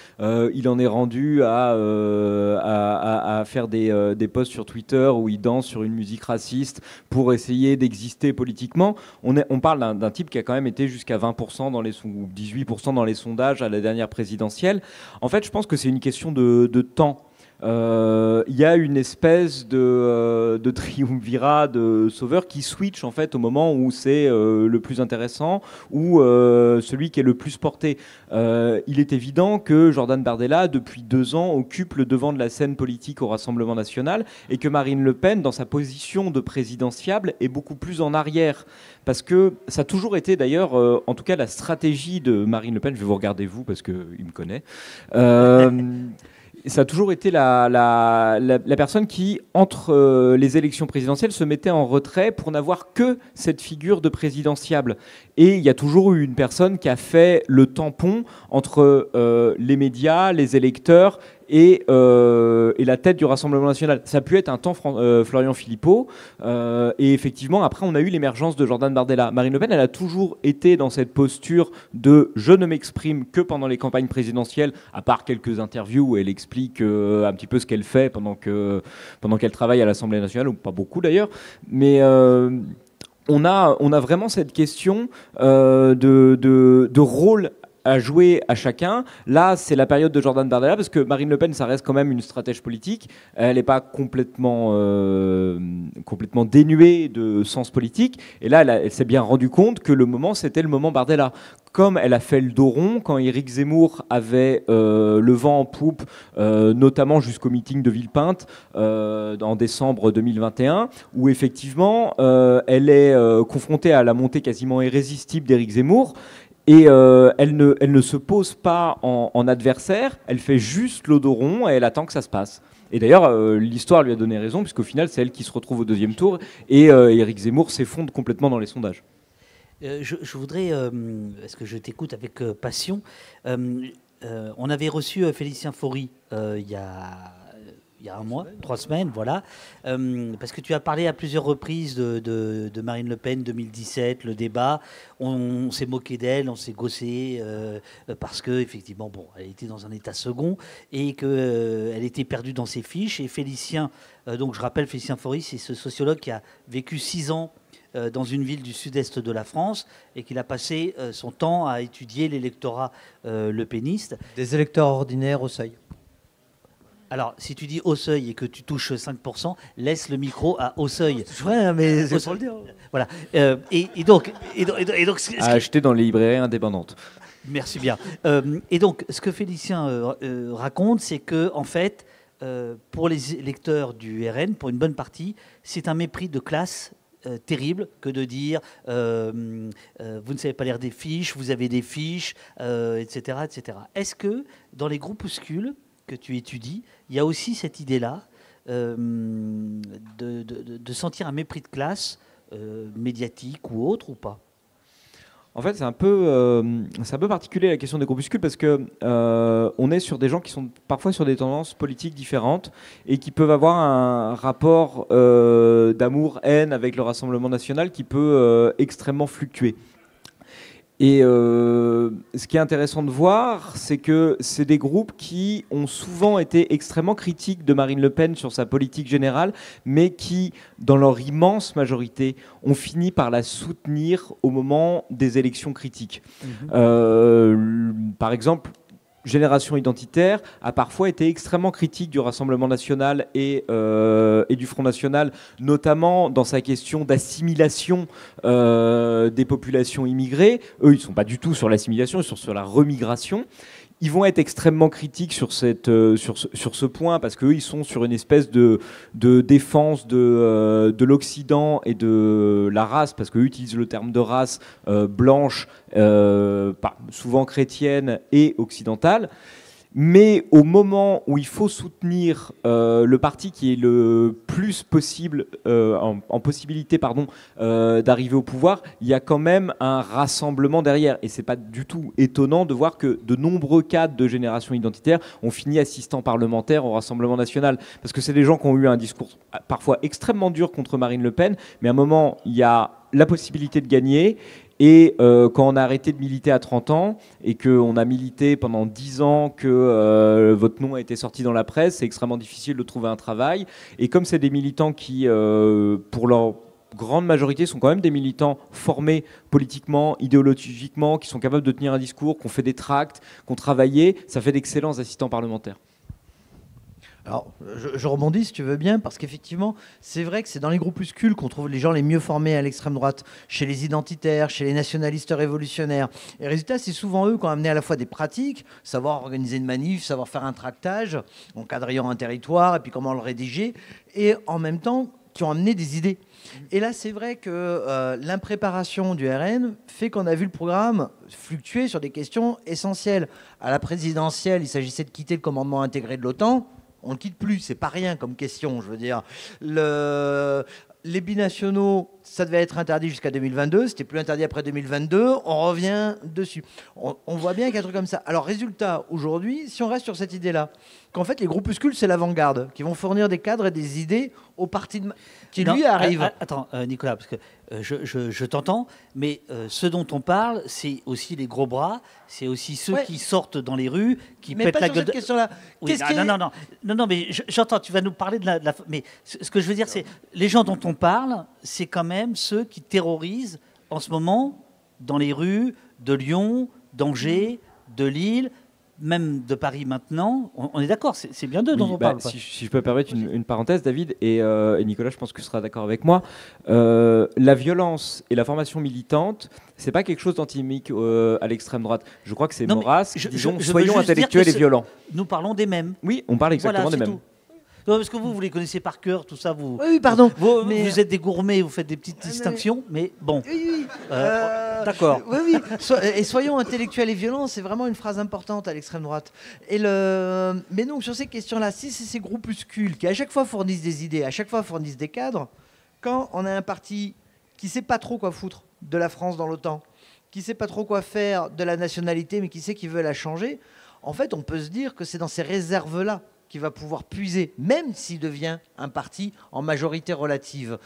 Il en est rendu à faire des posts sur Twitter où il danse sur une musique raciste pour essayer d'exister politiquement. On parle d'un type qui a quand même été jusqu'à 20% ou 18% dans les sondages à la dernière présidentielle. En fait, je pense que c'est une question de temps. Il y a une espèce de triumvirat de sauveurs qui switch en fait au moment où c'est le plus intéressant ou celui qui est le plus porté. Il est évident que Jordan Bardella, depuis 2 ans, occupe le devant de la scène politique au Rassemblement national et que Marine Le Pen, dans sa position de présidentiable, est beaucoup plus en arrière. Parce que ça a toujours été d'ailleurs, en tout cas la stratégie de Marine Le Pen, je vais vous regarder vous parce qu'il me connaît, ça a toujours été la personne qui, entre les élections présidentielles, se mettait en retrait pour n'avoir que cette figure de présidentiable. Et il y a toujours eu une personne qui a fait le tampon entre les médias, les électeurs et la tête du Rassemblement national. Ça a pu être un temps Florian Philippot. Et effectivement, après, on a eu l'émergence de Jordan Bardella. Marine Le Pen, elle a toujours été dans cette posture de « je ne m'exprime que pendant les campagnes présidentielles », à part quelques interviews où elle explique un petit peu ce qu'elle fait pendant qu'elle travaille à l'Assemblée nationale, ou pas beaucoup d'ailleurs. Mais on a vraiment cette question de rôle à jouer à chacun. Là, c'est la période de Jordan Bardella, parce que Marine Le Pen, ça reste quand même une stratège politique. Elle n'est pas complètement dénuée de sens politique. Et là, elle s'est bien rendue compte que le moment, c'était le moment Bardella. Comme elle a fait le dos rond quand Éric Zemmour avait le vent en poupe, notamment jusqu'au meeting de Villepinte en décembre 2021, où effectivement, elle est confrontée à la montée quasiment irrésistible d'Éric Zemmour. Et elle ne se pose pas en adversaire, elle fait juste le dos rond et elle attend que ça se passe. Et d'ailleurs, l'histoire lui a donné raison, puisqu'au final, c'est elle qui se retrouve au 2e tour et Éric Zemmour s'effondre complètement dans les sondages. Je voudrais, parce que je t'écoute avec passion, on avait reçu Félicien Faury il y a un mois, 3 semaines, voilà, parce que tu as parlé à plusieurs reprises de Marine Le Pen 2017, le débat, on s'est moqué d'elle, on s'est gossé, parce que effectivement, bon, elle était dans un état second et qu'elle était perdue dans ses fiches. Et Félicien, donc je rappelle, Félicien Faury, c'est ce sociologue qui a vécu 6 ans dans une ville du sud-est de la France et qu'il a passé son temps à étudier l'électorat lepéniste. Des électeurs ordinaires au seuil. Alors, si tu dis au seuil et que tu touches 5%, laisse le micro à au seuil. Ouais, mais c'est pour le dire. Voilà. Et donc, à acheter dans les librairies indépendantes. Merci bien. Et donc, ce que Félicien raconte, c'est que, en fait, pour les électeurs du RN, pour une bonne partie, c'est un mépris de classe terrible que de dire vous ne savez pas lire des fiches, vous avez des fiches, etc., etc. Est-ce que dans les groupuscules que tu étudies, il y a aussi cette idée-là de sentir un mépris de classe médiatique ou autre ou pas? En fait, c'est un peu particulier la question des groupuscules parce que on est sur des gens qui sont parfois sur des tendances politiques différentes et qui peuvent avoir un rapport d'amour-haine avec le Rassemblement national qui peut extrêmement fluctuer. Et ce qui est intéressant de voir, c'est que c'est des groupes qui ont souvent été extrêmement critiques de Marine Le Pen sur sa politique générale, mais qui, dans leur immense majorité, ont fini par la soutenir au moment des élections critiques. Par exemple, Génération Identitaire a parfois été extrêmement critique du Rassemblement national et du Front national, notamment dans sa question d'assimilation des populations immigrées. Eux, ils ne sont pas du tout sur l'assimilation, ils sont sur la remigration. Ils vont être extrêmement critiques sur ce point parce qu'eux, ils sont sur une espèce de défense de l'Occident et de la race, parce qu'eux utilisent le terme de race blanche, souvent chrétienne et occidentale. Mais au moment où il faut soutenir le parti qui est le plus possible, en possibilité d'arriver au pouvoir, il y a quand même un rassemblement derrière. Et c'est pas du tout étonnant de voir que de nombreux cadres de Génération Identitaire ont fini assistants parlementaires au Rassemblement national. Parce que c'est des gens qui ont eu un discours parfois extrêmement dur contre Marine Le Pen, mais à un moment, il y a la possibilité de gagner. Et quand on a arrêté de militer à 30 ans et qu'on a milité pendant 10 ans, que votre nom a été sorti dans la presse, c'est extrêmement difficile de trouver un travail. Et comme c'est des militants qui, pour leur grande majorité, sont quand même des militants formés politiquement, idéologiquement, qui sont capables de tenir un discours, qui ont fait des tracts, qui ont travaillé, ça fait d'excellents assistants parlementaires. Alors, je rebondis si tu veux bien, parce qu'effectivement, c'est vrai que c'est dans les groupuscules qu'on trouve les gens les mieux formés à l'extrême droite, chez les identitaires, chez les nationalistes révolutionnaires. Et le résultat, c'est souvent eux qui ont amené à la fois des pratiques, savoir organiser une manif, savoir faire un tractage, en quadrillant un territoire, et puis comment le rédiger, et en même temps, qui ont amené des idées. Et là, c'est vrai que l'impréparation du RN fait qu'on a vu le programme fluctuer sur des questions essentielles. À la présidentielle, il s'agissait de quitter le commandement intégré de l'OTAN. On ne quitte plus, c'est pas rien comme question, je veux dire. Les binationaux, ça devait être interdit jusqu'à 2022, c'était plus interdit après 2022, on revient dessus. On voit bien qu'il y a un truc comme ça. Alors, résultat, aujourd'hui, si on reste sur cette idée-là, qu'en fait, les groupuscules, c'est l'avant-garde, qui vont fournir des cadres et des idées au parti qui lui arrive. Attends, Nicolas, parce que je t'entends, mais ce dont on parle, c'est aussi les gros bras, c'est aussi ceux qui sortent dans les rues, qui mais pètent pas la sur gueule. Cette question-là. Oui, non, mais j'entends, tu vas nous parler de la. Mais ce que je veux dire, c'est les gens dont on parle, c'est quand même ceux qui terrorisent en ce moment dans les rues de Lyon, d'Angers, de Lille, même de Paris maintenant. On est d'accord, c'est bien d'eux dont on parle. Si je peux permettre une parenthèse, David, et Nicolas, je pense que tu seras d'accord avec moi, la violence et la formation militante, c'est pas quelque chose d'antinomique à l'extrême droite. Je crois que c'est Maurras qui disons soyons intellectuels et violents. Nous parlons des mêmes. Oui, on parle exactement des mêmes. Tout. Non, parce que vous les connaissez par cœur, tout ça. Oui, pardon. Vous êtes des gourmets, vous faites des petites distinctions, mais bon. Oui. D'accord. Oui. Et soyons intellectuels et violents, c'est vraiment une phrase importante à l'extrême droite. Mais donc, sur ces questions-là, si c'est ces groupuscules qui à chaque fois fournissent des idées, à chaque fois fournissent des cadres, quand on a un parti qui ne sait pas trop quoi foutre de la France dans l'OTAN, qui ne sait pas trop quoi faire de la nationalité, mais qui sait qu'il veut la changer, en fait, on peut se dire que c'est dans ces réserves-là qu'il va pouvoir puiser, même s'il devient un parti en majorité relative.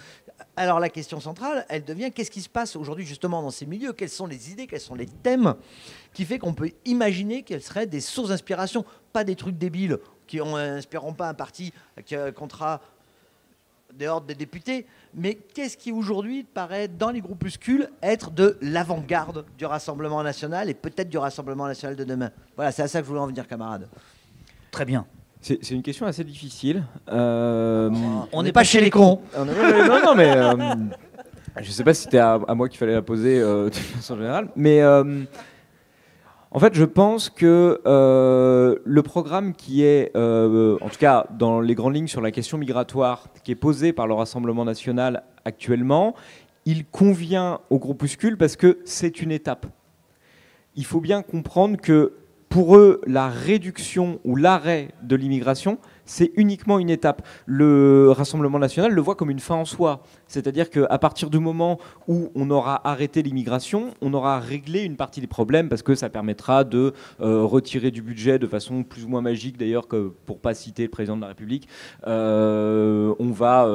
Alors la question centrale, elle devient qu'est-ce qui se passe aujourd'hui justement dans ces milieux? Quelles sont les idées, quels sont les thèmes qui fait qu'on peut imaginer quelles seraient des sources d'inspiration, pas des trucs débiles qui n'inspireront pas un parti qui comptera des hordes de députés, mais qu'est-ce qui aujourd'hui paraît dans les groupuscules être de l'avant-garde du Rassemblement national et peut-être du Rassemblement national de demain? Voilà, c'est à ça que je voulais en venir, camarades. Très bien. C'est une question assez difficile. On n'est pas chez les cons. Non, mais je ne sais pas si c'était à moi qu'il fallait la poser de façon générale. Mais en fait, je pense que le programme qui est, en tout cas dans les grandes lignes sur la question migratoire, qui est posé par le Rassemblement national actuellement, il convient au groupuscule parce que c'est une étape. Il faut bien comprendre que pour eux, la réduction ou l'arrêt de l'immigration, c'est uniquement une étape. Le Rassemblement national le voit comme une fin en soi. C'est-à-dire qu'à partir du moment où on aura arrêté l'immigration, on aura réglé une partie des problèmes parce que ça permettra de retirer du budget de façon plus ou moins magique, d'ailleurs, que pour ne pas citer le président de la République. On va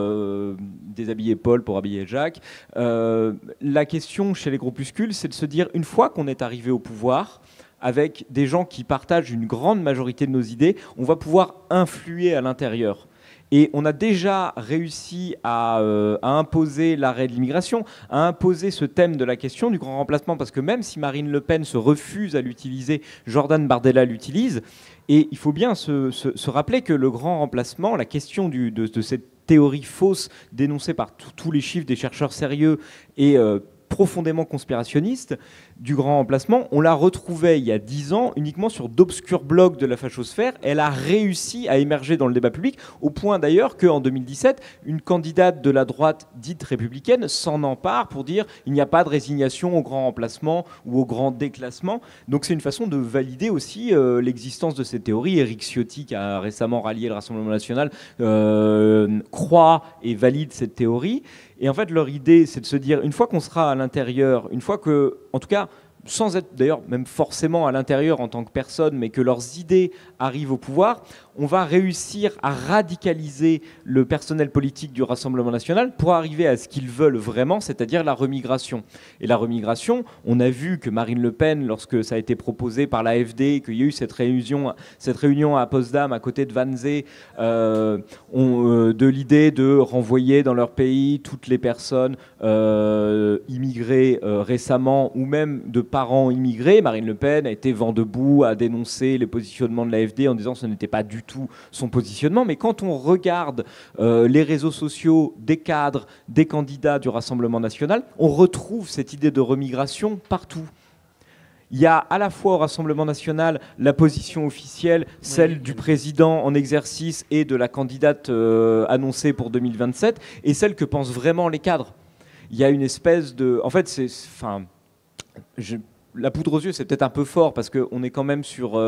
déshabiller Paul pour habiller Jacques. La question chez les groupuscules, c'est de se dire, une fois qu'on est arrivé au pouvoir, avec des gens qui partagent une grande majorité de nos idées, on va pouvoir influer à l'intérieur. Et on a déjà réussi à imposer l'arrêt de l'immigration, à imposer ce thème de la question du grand remplacement, parce que même si Marine Le Pen se refuse à l'utiliser, Jordan Bardella l'utilise. Et il faut bien se rappeler que le grand remplacement, la question de cette théorie fausse dénoncée par tous les chiffres des chercheurs sérieux et profondément conspirationniste du grand remplacement, on la retrouvait il y a 10 ans uniquement sur d'obscurs blogs de la fachosphère. Elle a réussi à émerger dans le débat public, au point d'ailleurs qu'en 2017, une candidate de la droite dite républicaine s'en empare pour dire il n'y a pas de résignation au grand remplacement ou au grand déclassement. Donc c'est une façon de valider aussi l'existence de cette théorie. Éric Ciotti, qui a récemment rallié le Rassemblement national, croit et valide cette théorie. Et en fait, leur idée, c'est de se dire, une fois qu'on sera à l'intérieur, une fois que, en tout cas, sans être d'ailleurs même forcément à l'intérieur en tant que personne, mais que leurs idées arrivent au pouvoir, on va réussir à radicaliser le personnel politique du Rassemblement national pour arriver à ce qu'ils veulent vraiment, c'est-à-dire la remigration. Et la remigration, on a vu que Marine Le Pen, lorsque ça a été proposé par l'AfD, qu'il y a eu cette réunion à Potsdam à côté de Wannsee, de l'idée de renvoyer dans leur pays toutes les personnes immigrées récemment ou même de parents immigrés. Marine Le Pen a été vent debout, a dénoncé les positionnements de l'AfD en disant que ce n'était pas du tout son positionnement. Mais quand on regarde les réseaux sociaux des cadres, des candidats du Rassemblement national, on retrouve cette idée de remigration partout. Il y a à la fois au Rassemblement national la position officielle, celle du président en exercice et de la candidate annoncée pour 2027, et celle que pensent vraiment les cadres. Il y a une espèce de... En fait, la poudre aux yeux, c'est peut-être un peu fort parce qu'on est quand même sur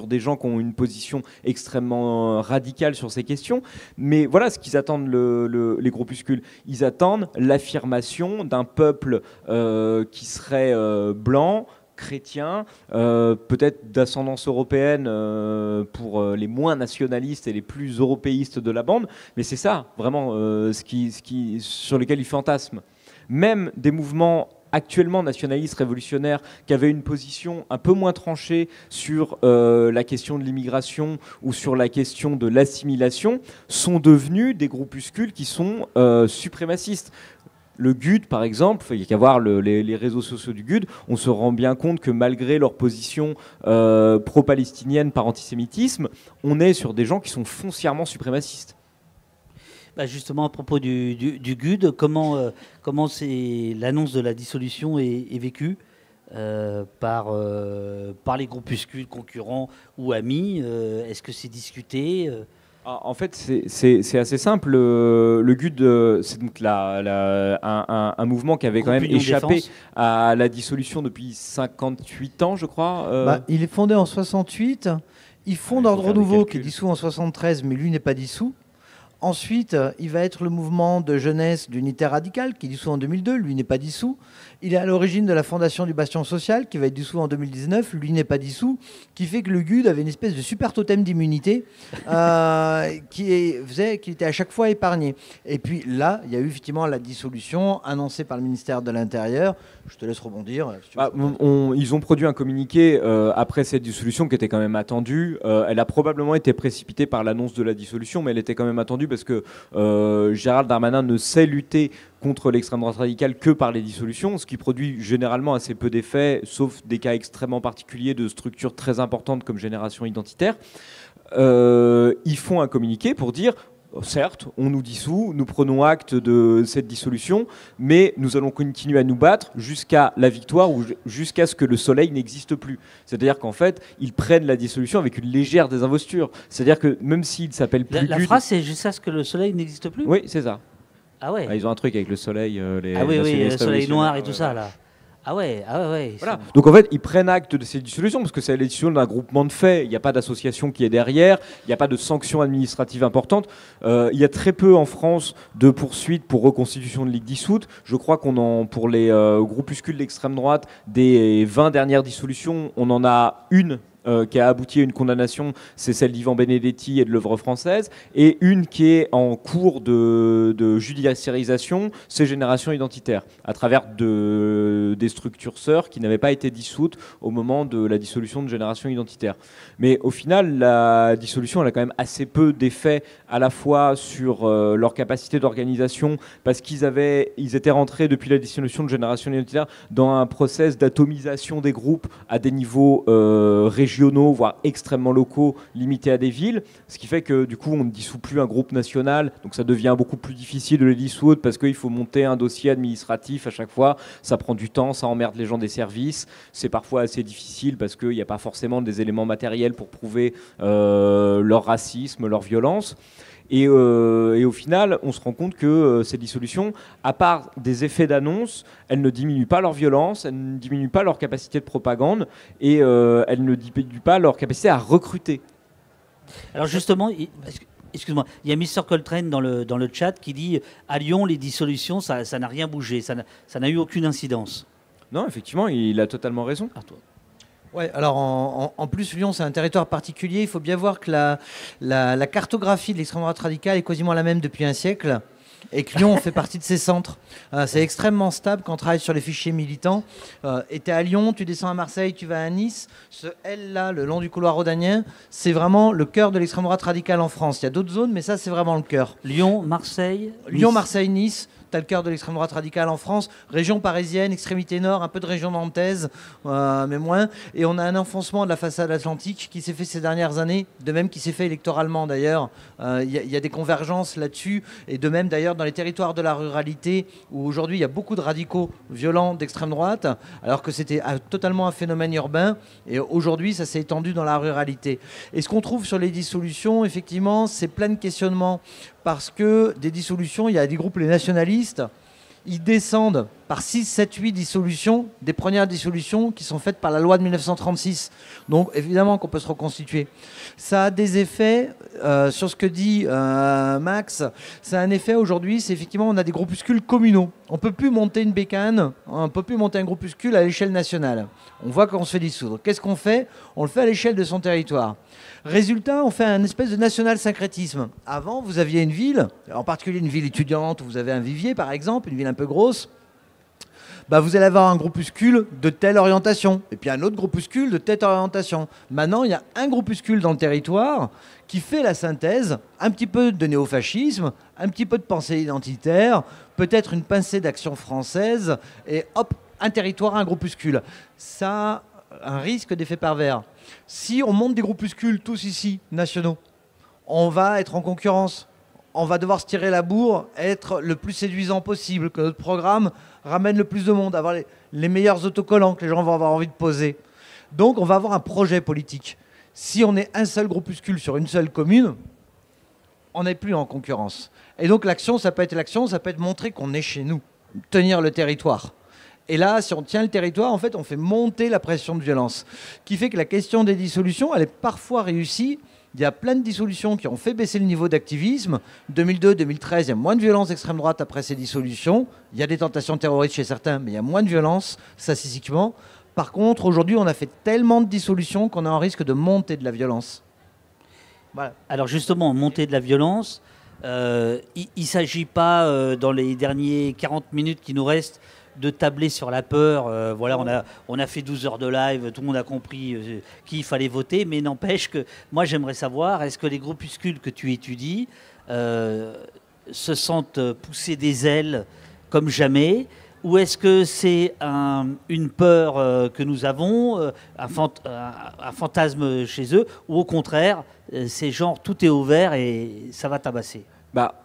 des gens qui ont une position extrêmement radicale sur ces questions. Mais voilà ce qu'ils attendent, les groupuscules. Ils attendent l'affirmation d'un peuple qui serait blanc, chrétien, peut-être d'ascendance européenne pour les moins nationalistes et les plus européistes de la bande. Mais c'est ça, vraiment, sur lesquels ils fantasment. Même des mouvements actuellement nationalistes révolutionnaires qui avaient une position un peu moins tranchée sur la question de l'immigration ou sur la question de l'assimilation sont devenus des groupuscules qui sont suprémacistes. Le GUD, par exemple, il n'y a qu'à voir les réseaux sociaux du GUD, on se rend bien compte que malgré leur position pro-palestinienne par antisémitisme, on est sur des gens qui sont foncièrement suprémacistes. Bah justement, à propos du GUD, comment l'annonce de la dissolution est vécue par les groupuscules concurrents ou amis? Est-ce que c'est discuté? En fait, c'est assez simple. Le GUD, c'est donc un mouvement qui avait quand même échappé à la dissolution depuis 58 ans, je crois. Il est fondé en 68. Il fonde Ordre Nouveau, qui est dissous en 73, mais lui n'est pas dissous. Ensuite, il va être le mouvement de jeunesse d'unité radicale qui est dissous en 2002, lui n'est pas dissous. Il est à l'origine de la fondation du Bastion social qui va être dissous en 2019, lui n'est pas dissous, qui fait que le GUD avait une espèce de super totem d'immunité qui faisait qu'il était à chaque fois épargné. Et puis là, il y a eu effectivement la dissolution annoncée par le ministère de l'Intérieur. Je te laisse rebondir. Si tu veux. Ils ont produit un communiqué après cette dissolution qui était quand même attendue. Elle a probablement été précipitée par l'annonce de la dissolution, mais elle était quand même attendue parce que Gérald Darmanin ne sait lutter contre l'extrême droite radicale que par les dissolutions, ce qui produit généralement assez peu d'effets, sauf des cas extrêmement particuliers de structures très importantes comme Génération Identitaire. Ils font un communiqué pour dire... Certes, on nous dissout, nous prenons acte de cette dissolution, mais nous allons continuer à nous battre jusqu'à la victoire ou jusqu'à ce que le soleil n'existe plus. C'est-à-dire qu'en fait, ils prennent la dissolution avec une légère désinvesture. C'est-à-dire que même s'ils s'appellent plus... La phrase, c'est jusqu'à ce que le soleil n'existe plus ? Oui, c'est ça. Ah ouais. Ils ont un truc avec le soleil. Le soleil noir et tout ça, là. Ah ouais. Voilà. Donc en fait, ils prennent acte de ces dissolutions parce que c'est l'édition d'un groupement de faits. Il n'y a pas d'association qui est derrière, il n'y a pas de sanctions administratives importantes. Il y a très peu en France de poursuites pour reconstitution de ligue dissoute. Je crois pour les groupuscules d'extrême droite, des 20 dernières dissolutions, on en a une qui a abouti à une condamnation, c'est celle d'Yvan Benedetti et de l'œuvre française, et une qui est en cours de judiciarisation, c'est Génération Identitaire, à travers des structures sœurs qui n'avaient pas été dissoutes au moment de la dissolution de Génération Identitaire. Mais au final, la dissolution, elle a quand même assez peu d'effets à la fois sur leur capacité d'organisation, parce qu'ils étaient rentrés depuis la dissolution de Génération Identitaire dans un process d'atomisation des groupes à des niveaux régionaux, voire extrêmement locaux, limités à des villes, ce qui fait que du coup on ne dissout plus un groupe national, donc ça devient beaucoup plus difficile de les dissoudre parce qu'il faut monter un dossier administratif à chaque fois, ça prend du temps, ça emmerde les gens des services, c'est parfois assez difficile parce qu'il n'y a pas forcément des éléments matériels pour prouver leur racisme, leur violence. Et au final, on se rend compte que ces dissolutions, à part des effets d'annonce, elles ne diminuent pas leur violence, elles ne diminuent pas leur capacité de propagande et elles ne diminuent pas leur capacité à recruter. Alors justement, excuse-moi, il y a Mr. Coltrane dans le chat qui dit à Lyon, les dissolutions, ça n'a rien bougé, ça n'a eu aucune incidence. Non, effectivement, il a totalement raison. Ah, toi. Ouais, alors en plus, Lyon, c'est un territoire particulier. Il faut bien voir que la cartographie de l'extrême droite radicale est quasiment la même depuis un siècle. Et que Lyon fait partie de ces centres. C'est extrêmement stable quand on travaille sur les fichiers militants. Et tu es à Lyon, tu descends à Marseille, tu vas à Nice. Ce L-là, le long du couloir rhodanien, c'est vraiment le cœur de l'extrême droite radicale en France. Il y a d'autres zones, mais ça, c'est vraiment le cœur. Lyon, Marseille, Lyon, Marseille, Nice. T'as le cœur de l'extrême droite radicale en France, région parisienne, extrémité nord, un peu de région nantaise, mais moins. Et on a un enfoncement de la façade atlantique qui s'est fait ces dernières années, de même qui s'est fait électoralement d'ailleurs. Il y a des convergences là-dessus, et de même d'ailleurs dans les territoires de la ruralité, où aujourd'hui il y a beaucoup de radicaux violents d'extrême droite, alors que c'était totalement un phénomène urbain, et aujourd'hui ça s'est étendu dans la ruralité. Et ce qu'on trouve sur les dissolutions, effectivement, c'est plein de questionnements. Parce que des dissolutions, il y a des groupes, les nationalistes, ils descendent par 6, 7, 8 dissolutions, des premières dissolutions qui sont faites par la loi de 1936. Donc évidemment qu'on peut se reconstituer. Ça a des effets sur ce que dit Max. Ça a un effet aujourd'hui, c'est effectivement on a des groupuscules communaux. On ne peut plus monter une bécane, on ne peut plus monter un groupuscule à l'échelle nationale. On voit qu'on se fait dissoudre. Qu'est-ce qu'on fait ? On le fait à l'échelle de son territoire. Résultat, on fait un espèce de national-syncrétisme. Avant, vous aviez une ville, en particulier une ville étudiante où vous avez un vivier par exemple, une ville un peu grosse. Bah, vous allez avoir un groupuscule de telle orientation, et puis un autre groupuscule de telle orientation. Maintenant, il y a un groupuscule dans le territoire qui fait la synthèse, un petit peu de néofascisme, un petit peu de pensée identitaire, peut-être une pincée d'action française, et hop, un territoire, un groupuscule. Ça a un risque d'effet pervers. Si on monte des groupuscules tous ici, nationaux, on va être en concurrence. On va devoir se tirer la bourre, être le plus séduisant possible, que notre programme ramène le plus de monde, avoir les meilleurs autocollants que les gens vont avoir envie de poser. Donc on va avoir un projet politique. Si on est un seul groupuscule sur une seule commune, on n'est plus en concurrence. Et donc l'action, ça peut être montrer qu'on est chez nous, tenir le territoire. Et là, si on tient le territoire, en fait, on fait monter la pression de violence. Ce qui fait que la question des dissolutions, elle est parfois réussie Il y a plein de dissolutions qui ont fait baisser le niveau d'activisme. 2002, 2013, il y a moins de violence d'extrême droite après ces dissolutions. Il y a des tentations terroristes chez certains, mais il y a moins de violence statistiquement. Par contre, aujourd'hui, on a fait tellement de dissolutions qu'on a un risque de montée de la violence. Voilà. Alors justement, montée de la violence, il ne s'agit pas, dans les derniers 40 minutes qui nous restent, de tabler sur la peur. Voilà, on a fait 12 heures de live, tout le monde a compris qui il fallait voter, mais n'empêche que moi j'aimerais savoir, est-ce que les groupuscules que tu étudies se sentent pousser des ailes comme jamais, ou est-ce que c'est une peur que nous avons, un fantasme chez eux, ou au contraire, c'est genre tout est ouvert et ça va tabasser?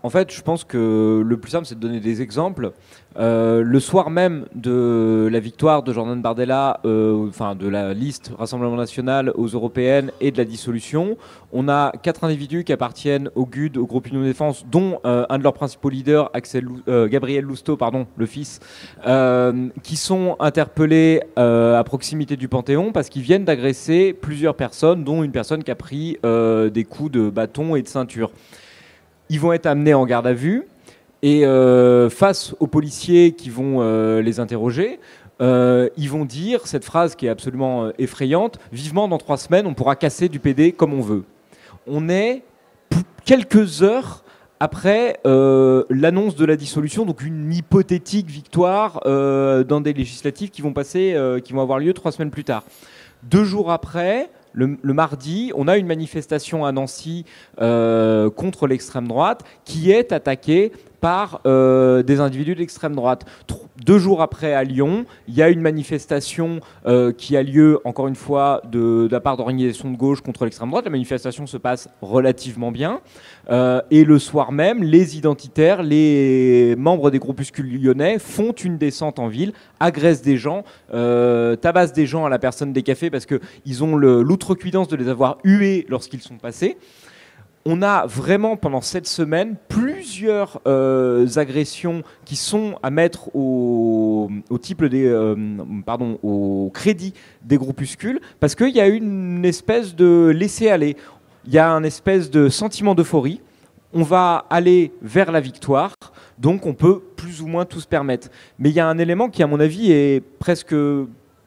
En fait, je pense que le plus simple, c'est de donner des exemples. Le soir même de la victoire de Jordan Bardella, enfin de la liste Rassemblement National aux européennes et de la dissolution, on a 4 individus qui appartiennent au GUD, au groupe Union de Défense, dont un de leurs principaux leaders, Gabriel Lousteau, le fils, qui sont interpellés à proximité du Panthéon parce qu'ils viennent d'agresser plusieurs personnes, dont une personne qui a pris des coups de bâton et de ceinture. Ils vont être amenés en garde à vue et face aux policiers qui vont les interroger, ils vont dire cette phrase qui est absolument effrayante: vivement dans 3 semaines, on pourra casser du PD comme on veut. On est quelques heures après l'annonce de la dissolution, donc une hypothétique victoire dans des législatives qui vont avoir lieu 3 semaines plus tard. 2 jours après, le mardi, on a une manifestation à Nancy contre l'extrême droite qui est attaquée par des individus d'extrême droite. 2 jours après, à Lyon, il y a une manifestation qui a lieu, encore une fois, de la part d'organisations de gauche contre l'extrême droite. La manifestation se passe relativement bien. Et le soir même, les identitaires, les membres des groupuscules lyonnais font une descente en ville, agressent des gens, tabassent des gens à la personne des cafés parce qu'ils ont l'outrecuidance de les avoir hués lorsqu'ils sont passés. On a vraiment, pendant cette semaine, plusieurs agressions qui sont à mettre au crédit des groupuscules, parce qu'il y a une espèce de laisser-aller. Il y a un espèce de sentiment d'euphorie. On va aller vers la victoire, donc on peut plus ou moins tout se permettre. Mais il y a un élément qui, à mon avis, est presque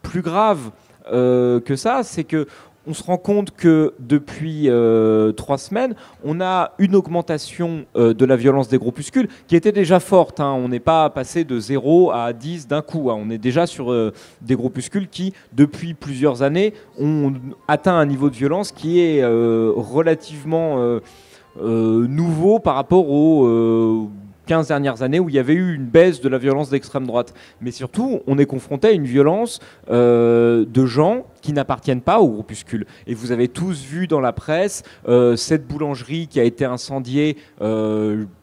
plus grave que ça, c'est que on se rend compte que depuis 3 semaines, on a une augmentation de la violence des groupuscules qui était déjà forte. On n'est pas passé de 0 à 10 d'un coup. On est déjà sur des groupuscules qui, depuis plusieurs années, ont atteint un niveau de violence qui est relativement nouveau par rapport aux 15 dernières années où il y avait eu une baisse de la violence d'extrême droite. Mais surtout, on est confronté à une violence de gens qui n'appartiennent pas au groupuscule. Et vous avez tous vu dans la presse cette boulangerie qui a été incendiée,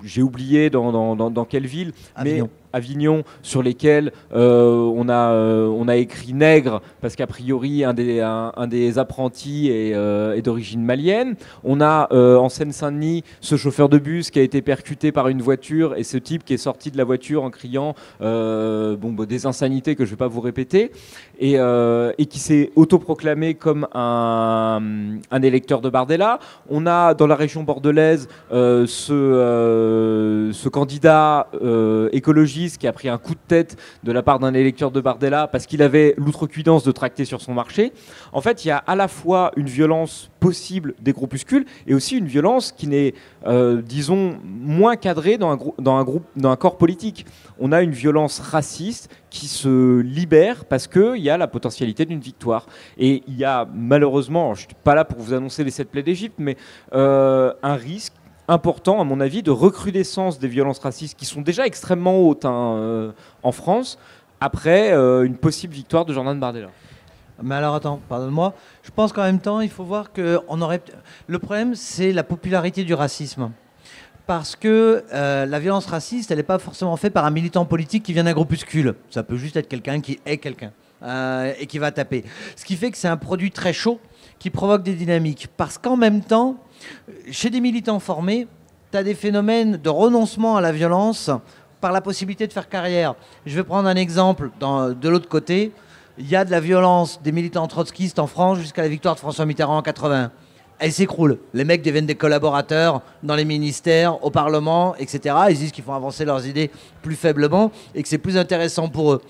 j'ai oublié dans quelle ville, Avignon. Avignon, sur lesquels on a écrit nègre parce qu'a priori un des apprentis est d'origine malienne. On a en Seine-Saint-Denis ce chauffeur de bus qui a été percuté par une voiture et ce type qui est sorti de la voiture en criant des insanités que je ne vais pas vous répéter et qui s'est autoproclamé comme un électeur de Bardella. On a dans la région bordelaise ce candidat écologiste qui a pris un coup de tête de la part d'un électeur de Bardella parce qu'il avait l'outrecuidance de tracter sur son marché. En fait, il y a à la fois une violence possible des groupuscules et aussi une violence qui n'est, disons, moins cadrée dans un corps politique. On a une violence raciste qui se libère parce qu'il y a la potentialité d'une victoire. Et il y a malheureusement, je ne suis pas là pour vous annoncer les 7 plaies d'Égypte, mais un risque important, à mon avis, de recrudescence des violences racistes qui sont déjà extrêmement hautes en France, après une possible victoire de Jordan Bardella. Mais alors attends, pardonne-moi. Je pense qu'en même temps, il faut voir que le problème, c'est la popularité du racisme. Parce que la violence raciste, elle n'est pas forcément faite par un militant politique qui vient d'un groupuscule. Ça peut juste être quelqu'un qui est quelqu'un et qui va taper. Ce qui fait que c'est un produit très chaud qui provoque des dynamiques. Parce qu'en même temps, chez des militants formés, tu as des phénomènes de renoncement à la violence par la possibilité de faire carrière. Je vais prendre un exemple de l'autre côté. Il y a de la violence des militants trotskistes en France jusqu'à la victoire de François Mitterrand en 80. elle s'écroule. Les mecs deviennent des collaborateurs dans les ministères, au Parlement, etc. Ils disent qu'ils font avancer leurs idées plus faiblement et que c'est plus intéressant pour eux.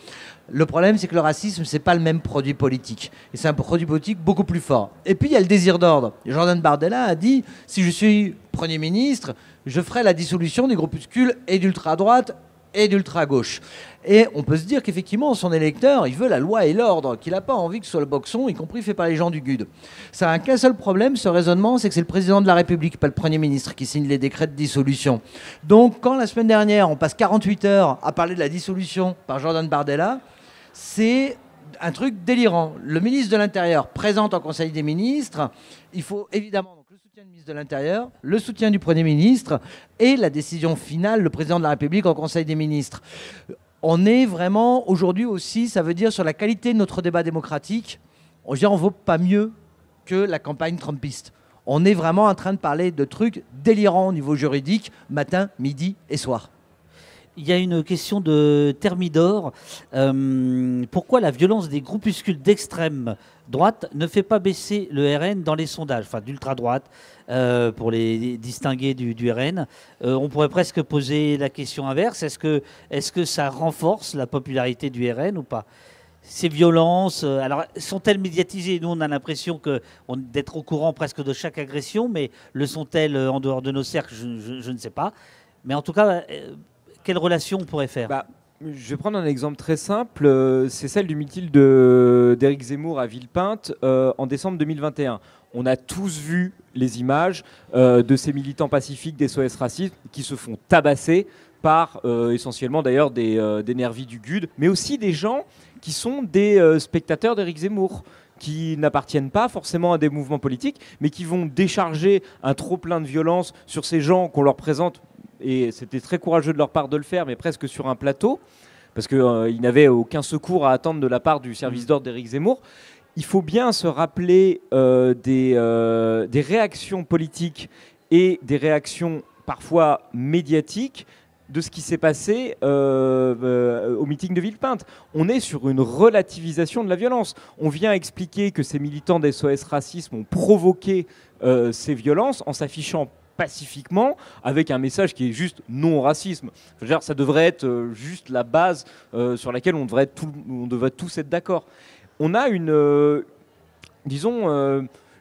Le problème, c'est que le racisme, c'est pas le même produit politique. Et c'est un produit politique beaucoup plus fort. Et puis, il y a le désir d'ordre. Jordan Bardella a dit, si je suis Premier ministre, je ferai la dissolution des groupuscules et d'ultra-droite et d'ultra-gauche. Et on peut se dire qu'effectivement, son électeur, il veut la loi et l'ordre, qu'il n'a pas envie que ce soit le boxon, y compris fait par les gens du GUD. Ça n'a qu'un seul problème, ce raisonnement, c'est que c'est le président de la République, pas le Premier ministre, qui signe les décrets de dissolution. Donc, quand la semaine dernière, on passe 48 heures à parler de la dissolution par Jordan Bardella, c'est un truc délirant. Le ministre de l'Intérieur présente en Conseil des ministres, il faut évidemment donc, le soutien du ministre de l'Intérieur, le soutien du Premier ministre et la décision finale, le président de la République en Conseil des ministres. On est vraiment, aujourd'hui aussi, ça veut dire sur la qualité de notre débat démocratique, on ne vaut pas mieux que la campagne trumpiste. On est vraiment en train de parler de trucs délirants au niveau juridique, matin, midi et soir. Il y a une question de Thermidor. Pourquoi la violence des groupuscules d'extrême droite ne fait pas baisser le RN dans les sondages, enfin d'ultra-droite, pour les distinguer du RN? On pourrait presque poser la question inverse. Est-ce que ça renforce la popularité du RN ou pas? Ces violences, alors sont-elles médiatisées? Nous, on a l'impression d'être au courant presque de chaque agression, mais le sont-elles en dehors de nos cercles? Je ne sais pas. Mais en tout cas... quelle relation on pourrait faire? Je vais prendre un exemple très simple. C'est celle du meeting d'Éric Zemmour à Villepinte en décembre 2021. On a tous vu les images de ces militants pacifiques des SOS Racisme qui se font tabasser par essentiellement d'ailleurs des nervis du GUD, mais aussi des gens qui sont des spectateurs d'Éric Zemmour, qui n'appartiennent pas forcément à des mouvements politiques, mais qui vont décharger un trop-plein de violence sur ces gens qu'on leur présente. Et c'était très courageux de leur part de le faire, mais presque sur un plateau, parce qu'ils n'avaient aucun secours à attendre de la part du service d'ordre d'Éric Zemmour. Il faut bien se rappeler des réactions politiques et des réactions parfois médiatiques de ce qui s'est passé au meeting de Villepinte. On est sur une relativisation de la violence. On vient expliquer que ces militants des SOS Racisme ont provoqué ces violences en s'affichant pacifiquement, avec un message qui est juste non-racisme. Ça devrait être juste la base sur laquelle on devrait tous être d'accord. On a une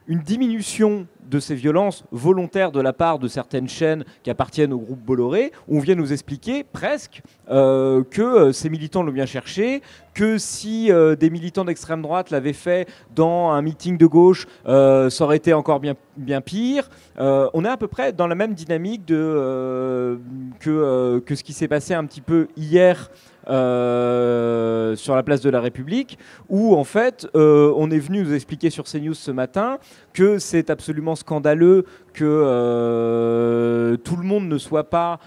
diminution de ces violences volontaires de la part de certaines chaînes qui appartiennent au groupe Bolloré, où on vient nous expliquer presque que ces militants l'ont bien cherché, que si des militants d'extrême droite l'avaient fait dans un meeting de gauche, ça aurait été encore bien pire. On est à peu près dans la même dynamique que ce qui s'est passé un petit peu hier sur la place de la République, où en fait on est venu nous expliquer sur CNews ce matin que c'est absolument scandaleux que tout le monde ne soit pas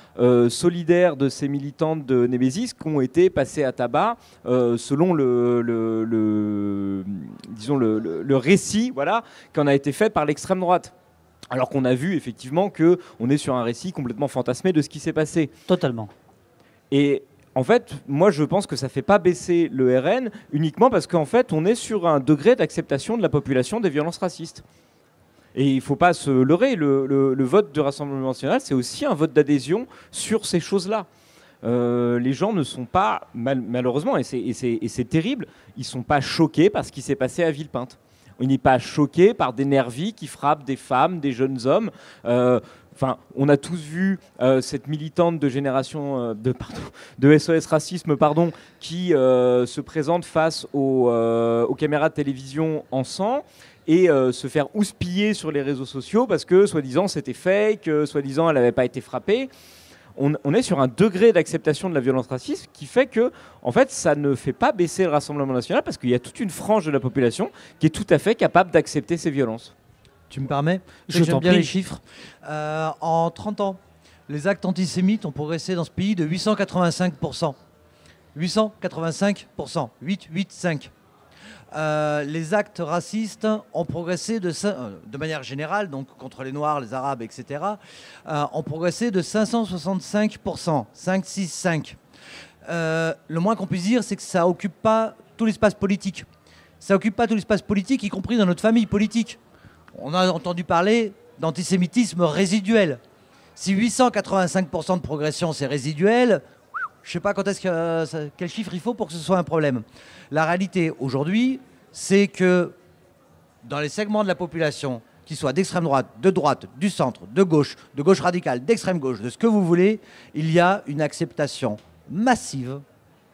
solidaire de ces militantes de Némésis qui ont été passées à tabac selon le récit qui a été fait par l'extrême droite. Alors qu'on a vu effectivement qu'on est sur un récit complètement fantasmé de ce qui s'est passé. Totalement. Et en fait, moi je pense que ça ne fait pas baisser le RN uniquement parce qu'en fait on est sur un degré d'acceptation de la population des violences racistes. Et il ne faut pas se leurrer, le vote du Rassemblement national, c'est aussi un vote d'adhésion sur ces choses-là. Les gens ne sont pas, malheureusement, et c'est terrible, ils ne sont pas choqués par ce qui s'est passé à Villepinte. On n'est pas choqué par des nervis qui frappent des femmes, des jeunes hommes. On a tous vu cette militante de génération de SOS Racisme, qui se présente face aux caméras de télévision en sang et se faire houspiller sur les réseaux sociaux parce que, soi-disant, c'était fake, soi-disant, elle n'avait pas été frappée. On est sur un degré d'acceptation de la violence raciste qui fait que, en fait, ça ne fait pas baisser le Rassemblement national parce qu'il y a toute une frange de la population qui est tout à fait capable d'accepter ces violences. Tu me permets? J'aime bien les chiffres. En 30 ans, les actes antisémites ont progressé dans ce pays de 885%. 885%. 885. Les actes racistes ont progressé de manière générale, donc contre les Noirs, les Arabes, etc., ont progressé de 565%. 5, 6, 5. Le moins qu'on puisse dire, c'est que ça n'occupe pas tout l'espace politique. Ça n'occupe pas tout l'espace politique, y compris dans notre famille politique. On a entendu parler d'antisémitisme résiduel. Si 885% de progression, c'est résiduel, je ne sais pas quel chiffre il faut pour que ce soit un problème. La réalité aujourd'hui, c'est que dans les segments de la population, qu'ils soient d'extrême droite, du centre, de gauche radicale, d'extrême gauche, de ce que vous voulez, il y a une acceptation massive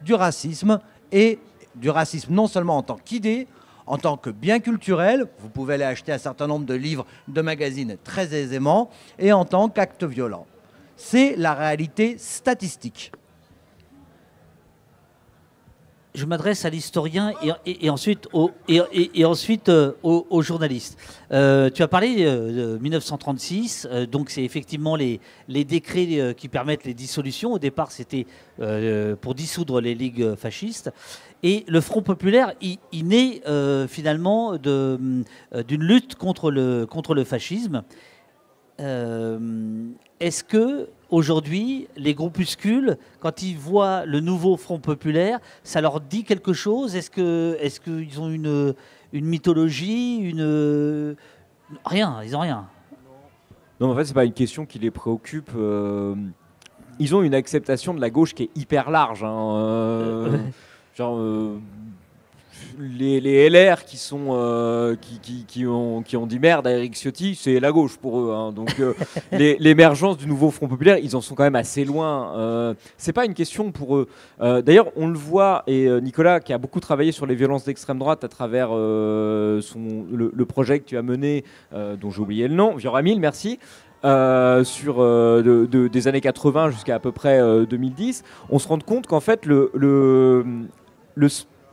du racisme, et du racisme non seulement en tant qu'idée, en tant que bien culturel, vous pouvez aller acheter un certain nombre de livres, de magazines très aisément, et en tant qu'acte violent. C'est la réalité statistique. Je m'adresse à l'historien et ensuite aux journalistes. Tu as parlé de 1936, donc c'est effectivement les décrets qui permettent les dissolutions. Au départ, c'était pour dissoudre les ligues fascistes. Et le Front populaire, il naît finalement d'une lutte contre le fascisme. Est-ce que aujourd'hui, les groupuscules, quand ils voient le nouveau Front populaire, ça leur dit quelque chose? Est-ce qu'ils ont une mythologie, rien? Ils n'ont rien. Non, en fait, c'est pas une question qui les préoccupe. Ils ont une acceptation de la gauche qui est hyper large. Les LR qui ont dit merde à Éric Ciotti, c'est la gauche pour eux. Hein. Donc l'émergence du nouveau Front populaire, ils en sont quand même assez loin. C'est pas une question pour eux. D'ailleurs, on le voit, et Nicolas, qui a beaucoup travaillé sur les violences d'extrême droite à travers le projet que tu as mené, dont j'ai oublié le nom, Vioramil, merci. Sur des années 80 jusqu'à à peu près 2010, on se rend compte qu'en fait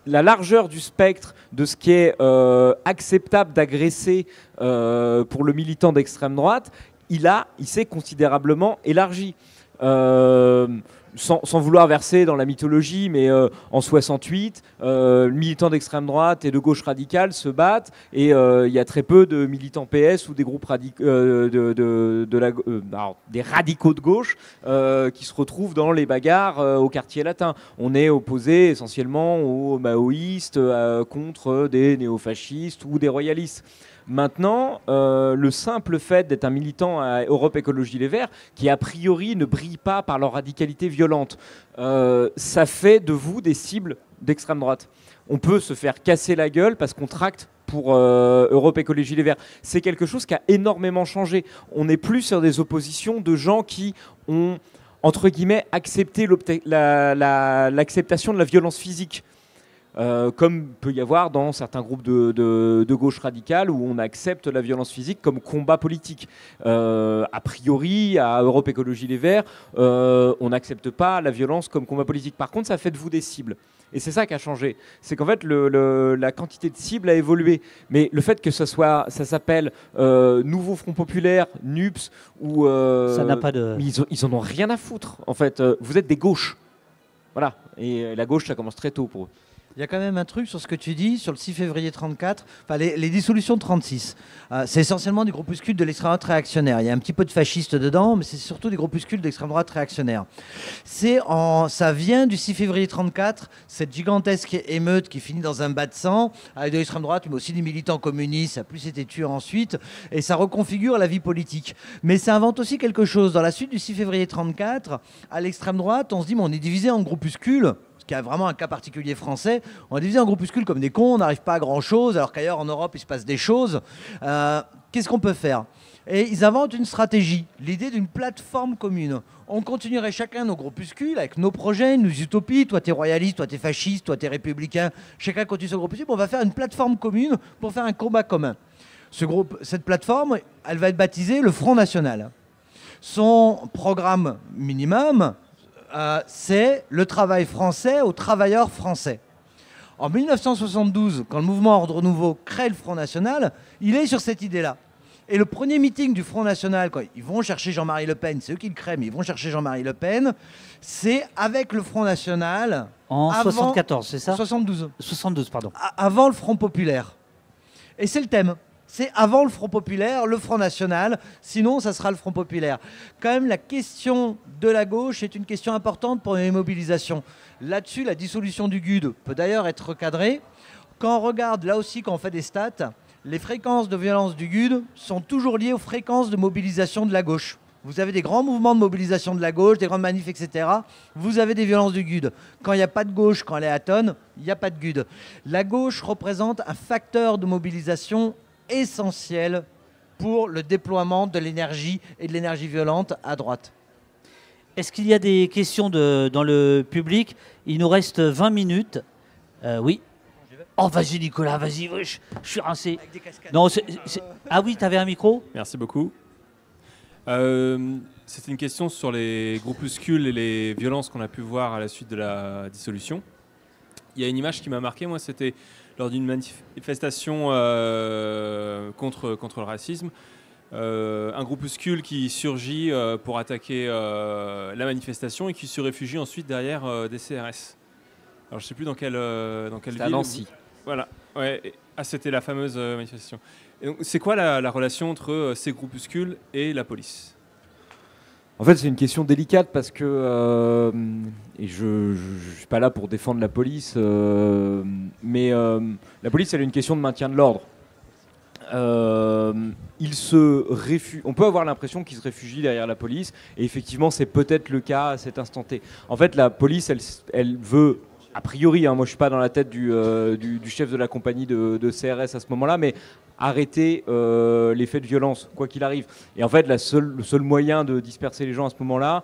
la largeur du spectre de ce qui est acceptable d'agresser pour le militant d'extrême droite, il s'est considérablement élargi. Sans vouloir verser dans la mythologie, mais en 68, militants d'extrême droite et de gauche radicale se battent, et il y a très peu de militants PS ou des groupes des radicaux de gauche qui se retrouvent dans les bagarres au quartier latin. On est opposé essentiellement aux maoïstes contre des néofascistes ou des royalistes. Maintenant, le simple fait d'être un militant à Europe Écologie Les Verts, qui a priori ne brille pas par leur radicalité violente, ça fait de vous des cibles d'extrême droite. On peut se faire casser la gueule parce qu'on tracte pour Europe Écologie Les Verts. C'est quelque chose qui a énormément changé. On n'est plus sur des oppositions de gens qui ont, entre guillemets, accepté l'acceptation de la violence physique. Comme peut y avoir dans certains groupes de gauche radicale où on accepte la violence physique comme combat politique. A priori, à Europe Écologie Les Verts, on n'accepte pas la violence comme combat politique. Par contre, ça fait de vous des cibles. Et c'est ça qui a changé. C'est qu'en fait, la quantité de cibles a évolué. Mais le fait que ça s'appelle Nouveau Front Populaire, NUPS, ou... ça n'a pas de... Ils en ont rien à foutre. En fait, vous êtes des gauches. Voilà. Et la gauche, ça commence très tôt pour eux. Il y a quand même un truc sur ce que tu dis, sur le 6 février 34, enfin les dissolutions de 36. C'est essentiellement des groupuscules de l'extrême droite réactionnaire. Il y a un petit peu de fascistes dedans, mais c'est surtout des groupuscules d'extrême droite réactionnaire. Ça vient du 6 février 34, cette gigantesque émeute qui finit dans un bas de sang, avec de l'extrême droite, mais aussi des militants communistes, ça a plus été tué ensuite, et ça reconfigure la vie politique. Mais ça invente aussi quelque chose. Dans la suite du 6 février 34, à l'extrême droite, on se dit, mais on est divisé en groupuscules, qui a vraiment un cas particulier français. On est divisé en groupuscules comme des cons, on n'arrive pas à grand-chose, alors qu'ailleurs en Europe, il se passe des choses. Qu'est-ce qu'on peut faire? Et ils inventent une stratégie, l'idée d'une plateforme commune. On continuerait chacun nos groupuscules avec nos projets, nos utopies. Toi, t'es royaliste, toi, t'es fasciste, toi, t'es républicain. Chacun continue son groupuscule. On va faire une plateforme commune pour faire un combat commun. Cette plateforme, elle va être baptisée le Front National. Son programme minimum, c'est le travail français aux travailleurs français. En 1972, quand le mouvement Ordre Nouveau crée le Front National, il est sur cette idée-là. Et le premier meeting du Front National, quand ils vont chercher Jean-Marie Le Pen, c'est eux qui le créent, mais ils vont chercher Jean-Marie Le Pen, c'est avec le Front National... En 74, c'est ça? 72. 72, pardon. Avant le Front Populaire. Et c'est le thème. C'est avant le Front Populaire, le Front National, sinon ça sera le Front Populaire. Quand même, la question de la gauche est une question importante pour les mobilisations. Là-dessus, la dissolution du GUD peut d'ailleurs être recadrée. Quand on regarde, là aussi, quand on fait des stats, Les fréquences de violence du GUD sont toujours liées aux fréquences de mobilisation de la gauche. Vous avez des grands mouvements de mobilisation de la gauche, des grandes manifs, etc. Vous avez des violences du GUD. Quand il n'y a pas de gauche, quand elle est atone, il n'y a pas de GUD. La gauche représente un facteur de mobilisation essentiel pour le déploiement de l'énergie et de l'énergie violente à droite. Est-ce qu'il y a des questions dans le public? Il nous reste 20 minutes. Oui. Oh, vas-y Nicolas, vas-y, je suis rincé. Non, Ah oui, tu avais un micro? Merci beaucoup. C'était une question sur les groupuscules et les violences qu'on a pu voir à la suite de la dissolution. Il y a une image qui m'a marqué, moi, c'était lors d'une manifestation contre le racisme. Un groupuscule qui surgit pour attaquer la manifestation et qui se réfugie ensuite derrière des CRS. Alors je ne sais plus dans quelle ville. À Nancy. Voilà. Ouais. Ah, c'était la fameuse manifestation. Et donc, c'est quoi la relation entre ces groupuscules et la police? En fait, c'est une question délicate parce que, et je ne suis pas là pour défendre la police, mais la police, elle a une question de maintien de l'ordre. On peut avoir l'impression qu'ils se réfugient derrière la police, et effectivement, c'est peut-être le cas à cet instant T. En fait, la police, elle veut, a priori, moi je suis pas dans la tête du chef de la compagnie de CRS à ce moment-là, mais arrêter les faits de violence, quoi qu'il arrive. Et en fait, le seul moyen de disperser les gens à ce moment-là,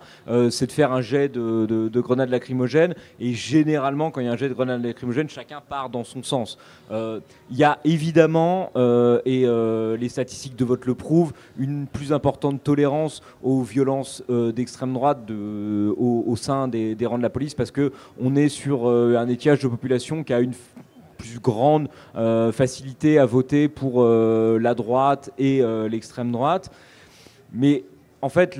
c'est de faire un jet de grenades lacrymogènes. Et généralement, quand il y a un jet de grenades lacrymogènes, chacun part dans son sens. Il y a évidemment, et les statistiques de vote le prouvent, une plus importante tolérance aux violences d'extrême droite au sein des rangs de la police, parce qu'on est sur un étiage de population qui a une plus grande facilité à voter pour la droite et l'extrême droite. Mais en fait,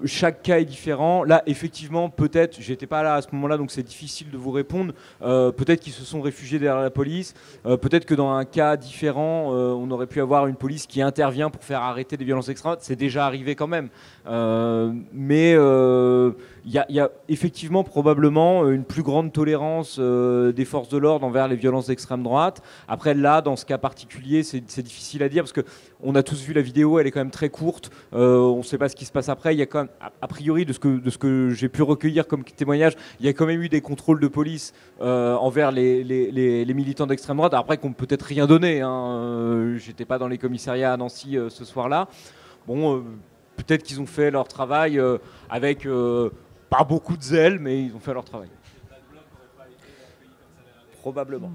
chaque cas est différent. Là, effectivement, peut-être, j'étais pas là à ce moment-là, donc c'est difficile de vous répondre. Peut-être qu'ils se sont réfugiés derrière la police. Peut-être que dans un cas différent, on aurait pu avoir une police qui intervient pour faire arrêter des violences extrêmes. C'est déjà arrivé quand même. Mais il y a effectivement probablement une plus grande tolérance des forces de l'ordre envers les violences d'extrême droite. Après, là, dans ce cas particulier, c'est difficile à dire parce qu'on a tous vu la vidéo, elle est quand même très courte. On ne sait pas ce qui se passe après. Il y a quand même, a priori, de ce que j'ai pu recueillir comme témoignage, il y a quand même eu des contrôles de police envers les militants d'extrême droite. Après, qui n'ont peut-être rien donné. J'étais pas dans les commissariats à Nancy ce soir-là. Bon, peut-être qu'ils ont fait leur travail avec pas beaucoup de zèle, mais ils ont fait leur travail. Probablement.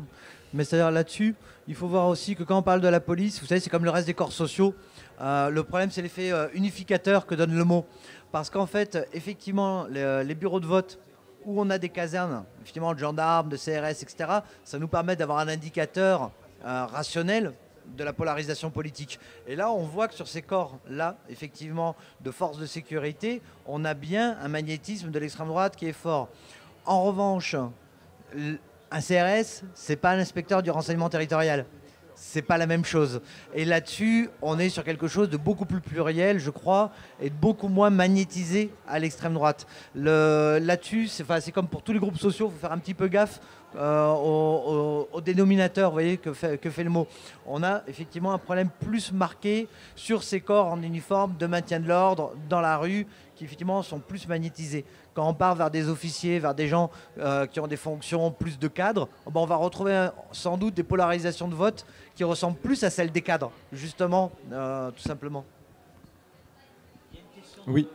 Mais c'est-à-dire là-dessus, il faut voir aussi que quand on parle de la police, vous savez, c'est comme le reste des corps sociaux. Le problème, c'est l'effet unificateur que donne le mot. Parce qu'en fait, effectivement, les bureaux de vote où on a des casernes, effectivement, de gendarmes, de CRS, etc., ça nous permet d'avoir un indicateur rationnel de la polarisation politique. Et là, on voit que sur ces corps-là, effectivement, de forces de sécurité, on a bien un magnétisme de l'extrême droite qui est fort. En revanche, un CRS, c'est pas un inspecteur du renseignement territorial. C'est pas la même chose. Et là-dessus, on est sur quelque chose de beaucoup plus pluriel, je crois, et de beaucoup moins magnétisé à l'extrême droite. Là-dessus, c'est comme pour tous les groupes sociaux, il faut faire un petit peu gaffe au dénominateur, vous voyez, que fait le mot. On a effectivement un problème plus marqué sur ces corps en uniforme de maintien de l'ordre dans la rue, qui effectivement sont plus magnétisés. Quand on part vers des officiers, vers des gens qui ont des fonctions plus de cadres, on va retrouver sans doute des polarisations de vote qui ressemblent plus à celles des cadres, justement, tout simplement. Oui,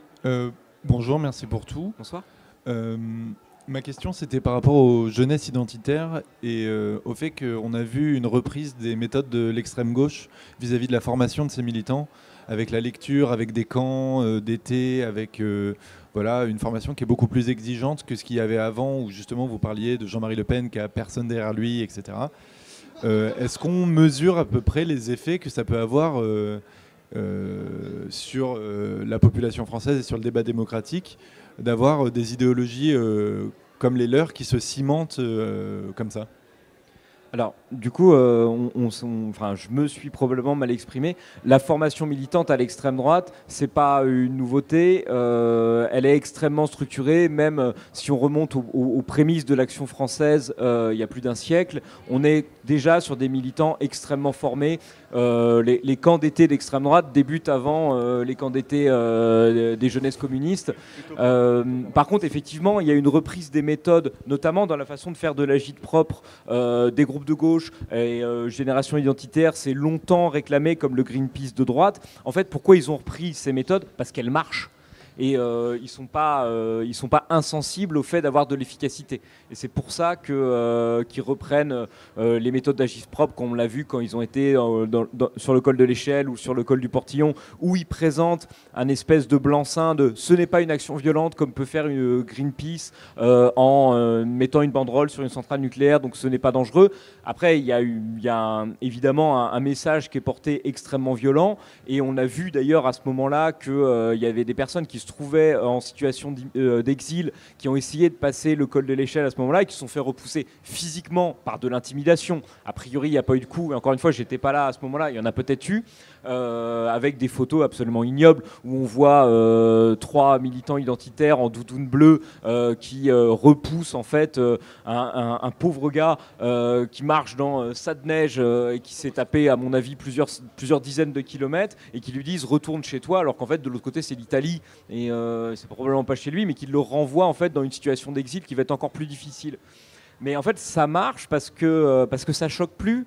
bonjour, merci pour tout. Bonsoir. Ma question, c'était par rapport aux jeunesses identitaires et au fait qu'on a vu une reprise des méthodes de l'extrême gauche vis-à-vis de la formation de ces militants, avec la lecture, avec des camps d'été, avec une formation qui est beaucoup plus exigeante que ce qu'il y avait avant, où justement vous parliez de Jean-Marie Le Pen qui a personne derrière lui, etc. Est-ce qu'on mesure à peu près les effets que ça peut avoir sur la population française et sur le débat démocratique, d'avoir des idéologies comme les leurs qui se cimentent comme ça? Alors, du coup, enfin, je me suis probablement mal exprimé. La formation militante à l'extrême droite, c'est pas une nouveauté. Elle est extrêmement structurée. Même si on remonte aux prémices de l'action française, il y a plus d'un siècle, on est déjà sur des militants extrêmement formés. Les camps d'été d'extrême droite débutent avant les camps d'été des jeunesses communistes. Par contre, effectivement, il y a une reprise des méthodes, notamment dans la façon de faire de l'agite propre des groupes de gauche et Génération Identitaire. C'est longtemps réclamé comme le Greenpeace de droite. En fait, pourquoi ils ont repris ces méthodes? Parce qu'elles marchent. Et ils sont pas insensibles au fait d'avoir de l'efficacité. Et c'est pour ça qu'ils reprennent les méthodes d'agite propre, comme on l'a vu quand ils ont été sur le col de l'Échelle ou sur le col du Portillon, où ils présentent un espèce de blanc-seing de ce n'est pas une action violente comme peut faire une Greenpeace en mettant une banderole sur une centrale nucléaire, donc ce n'est pas dangereux. Après, il y a évidemment un message qui est porté extrêmement violent, et on a vu d'ailleurs à ce moment-là qu'il y avait des personnes qui se trouvaient en situation d'exil, qui ont essayé de passer le col de l'Échelle à ce moment-là et qui se sont fait repousser physiquement par de l'intimidation. A priori, il n'y a pas eu de coup, et encore une fois, j'étais pas là à ce moment-là, il y en a peut-être eu, avec des photos absolument ignobles où on voit 3 militants identitaires en doudoune bleue qui repoussent en fait un pauvre gars qui marche dans ça de neige et qui s'est tapé, à mon avis, plusieurs dizaines de kilomètres, et qui lui disent retourne chez toi, alors qu'en fait de l'autre côté c'est l'Italie et c'est probablement pas chez lui, mais qui le renvoie en fait dans une situation d'exil qui va être encore plus difficile. Mais en fait ça marche parce que ça choque plus.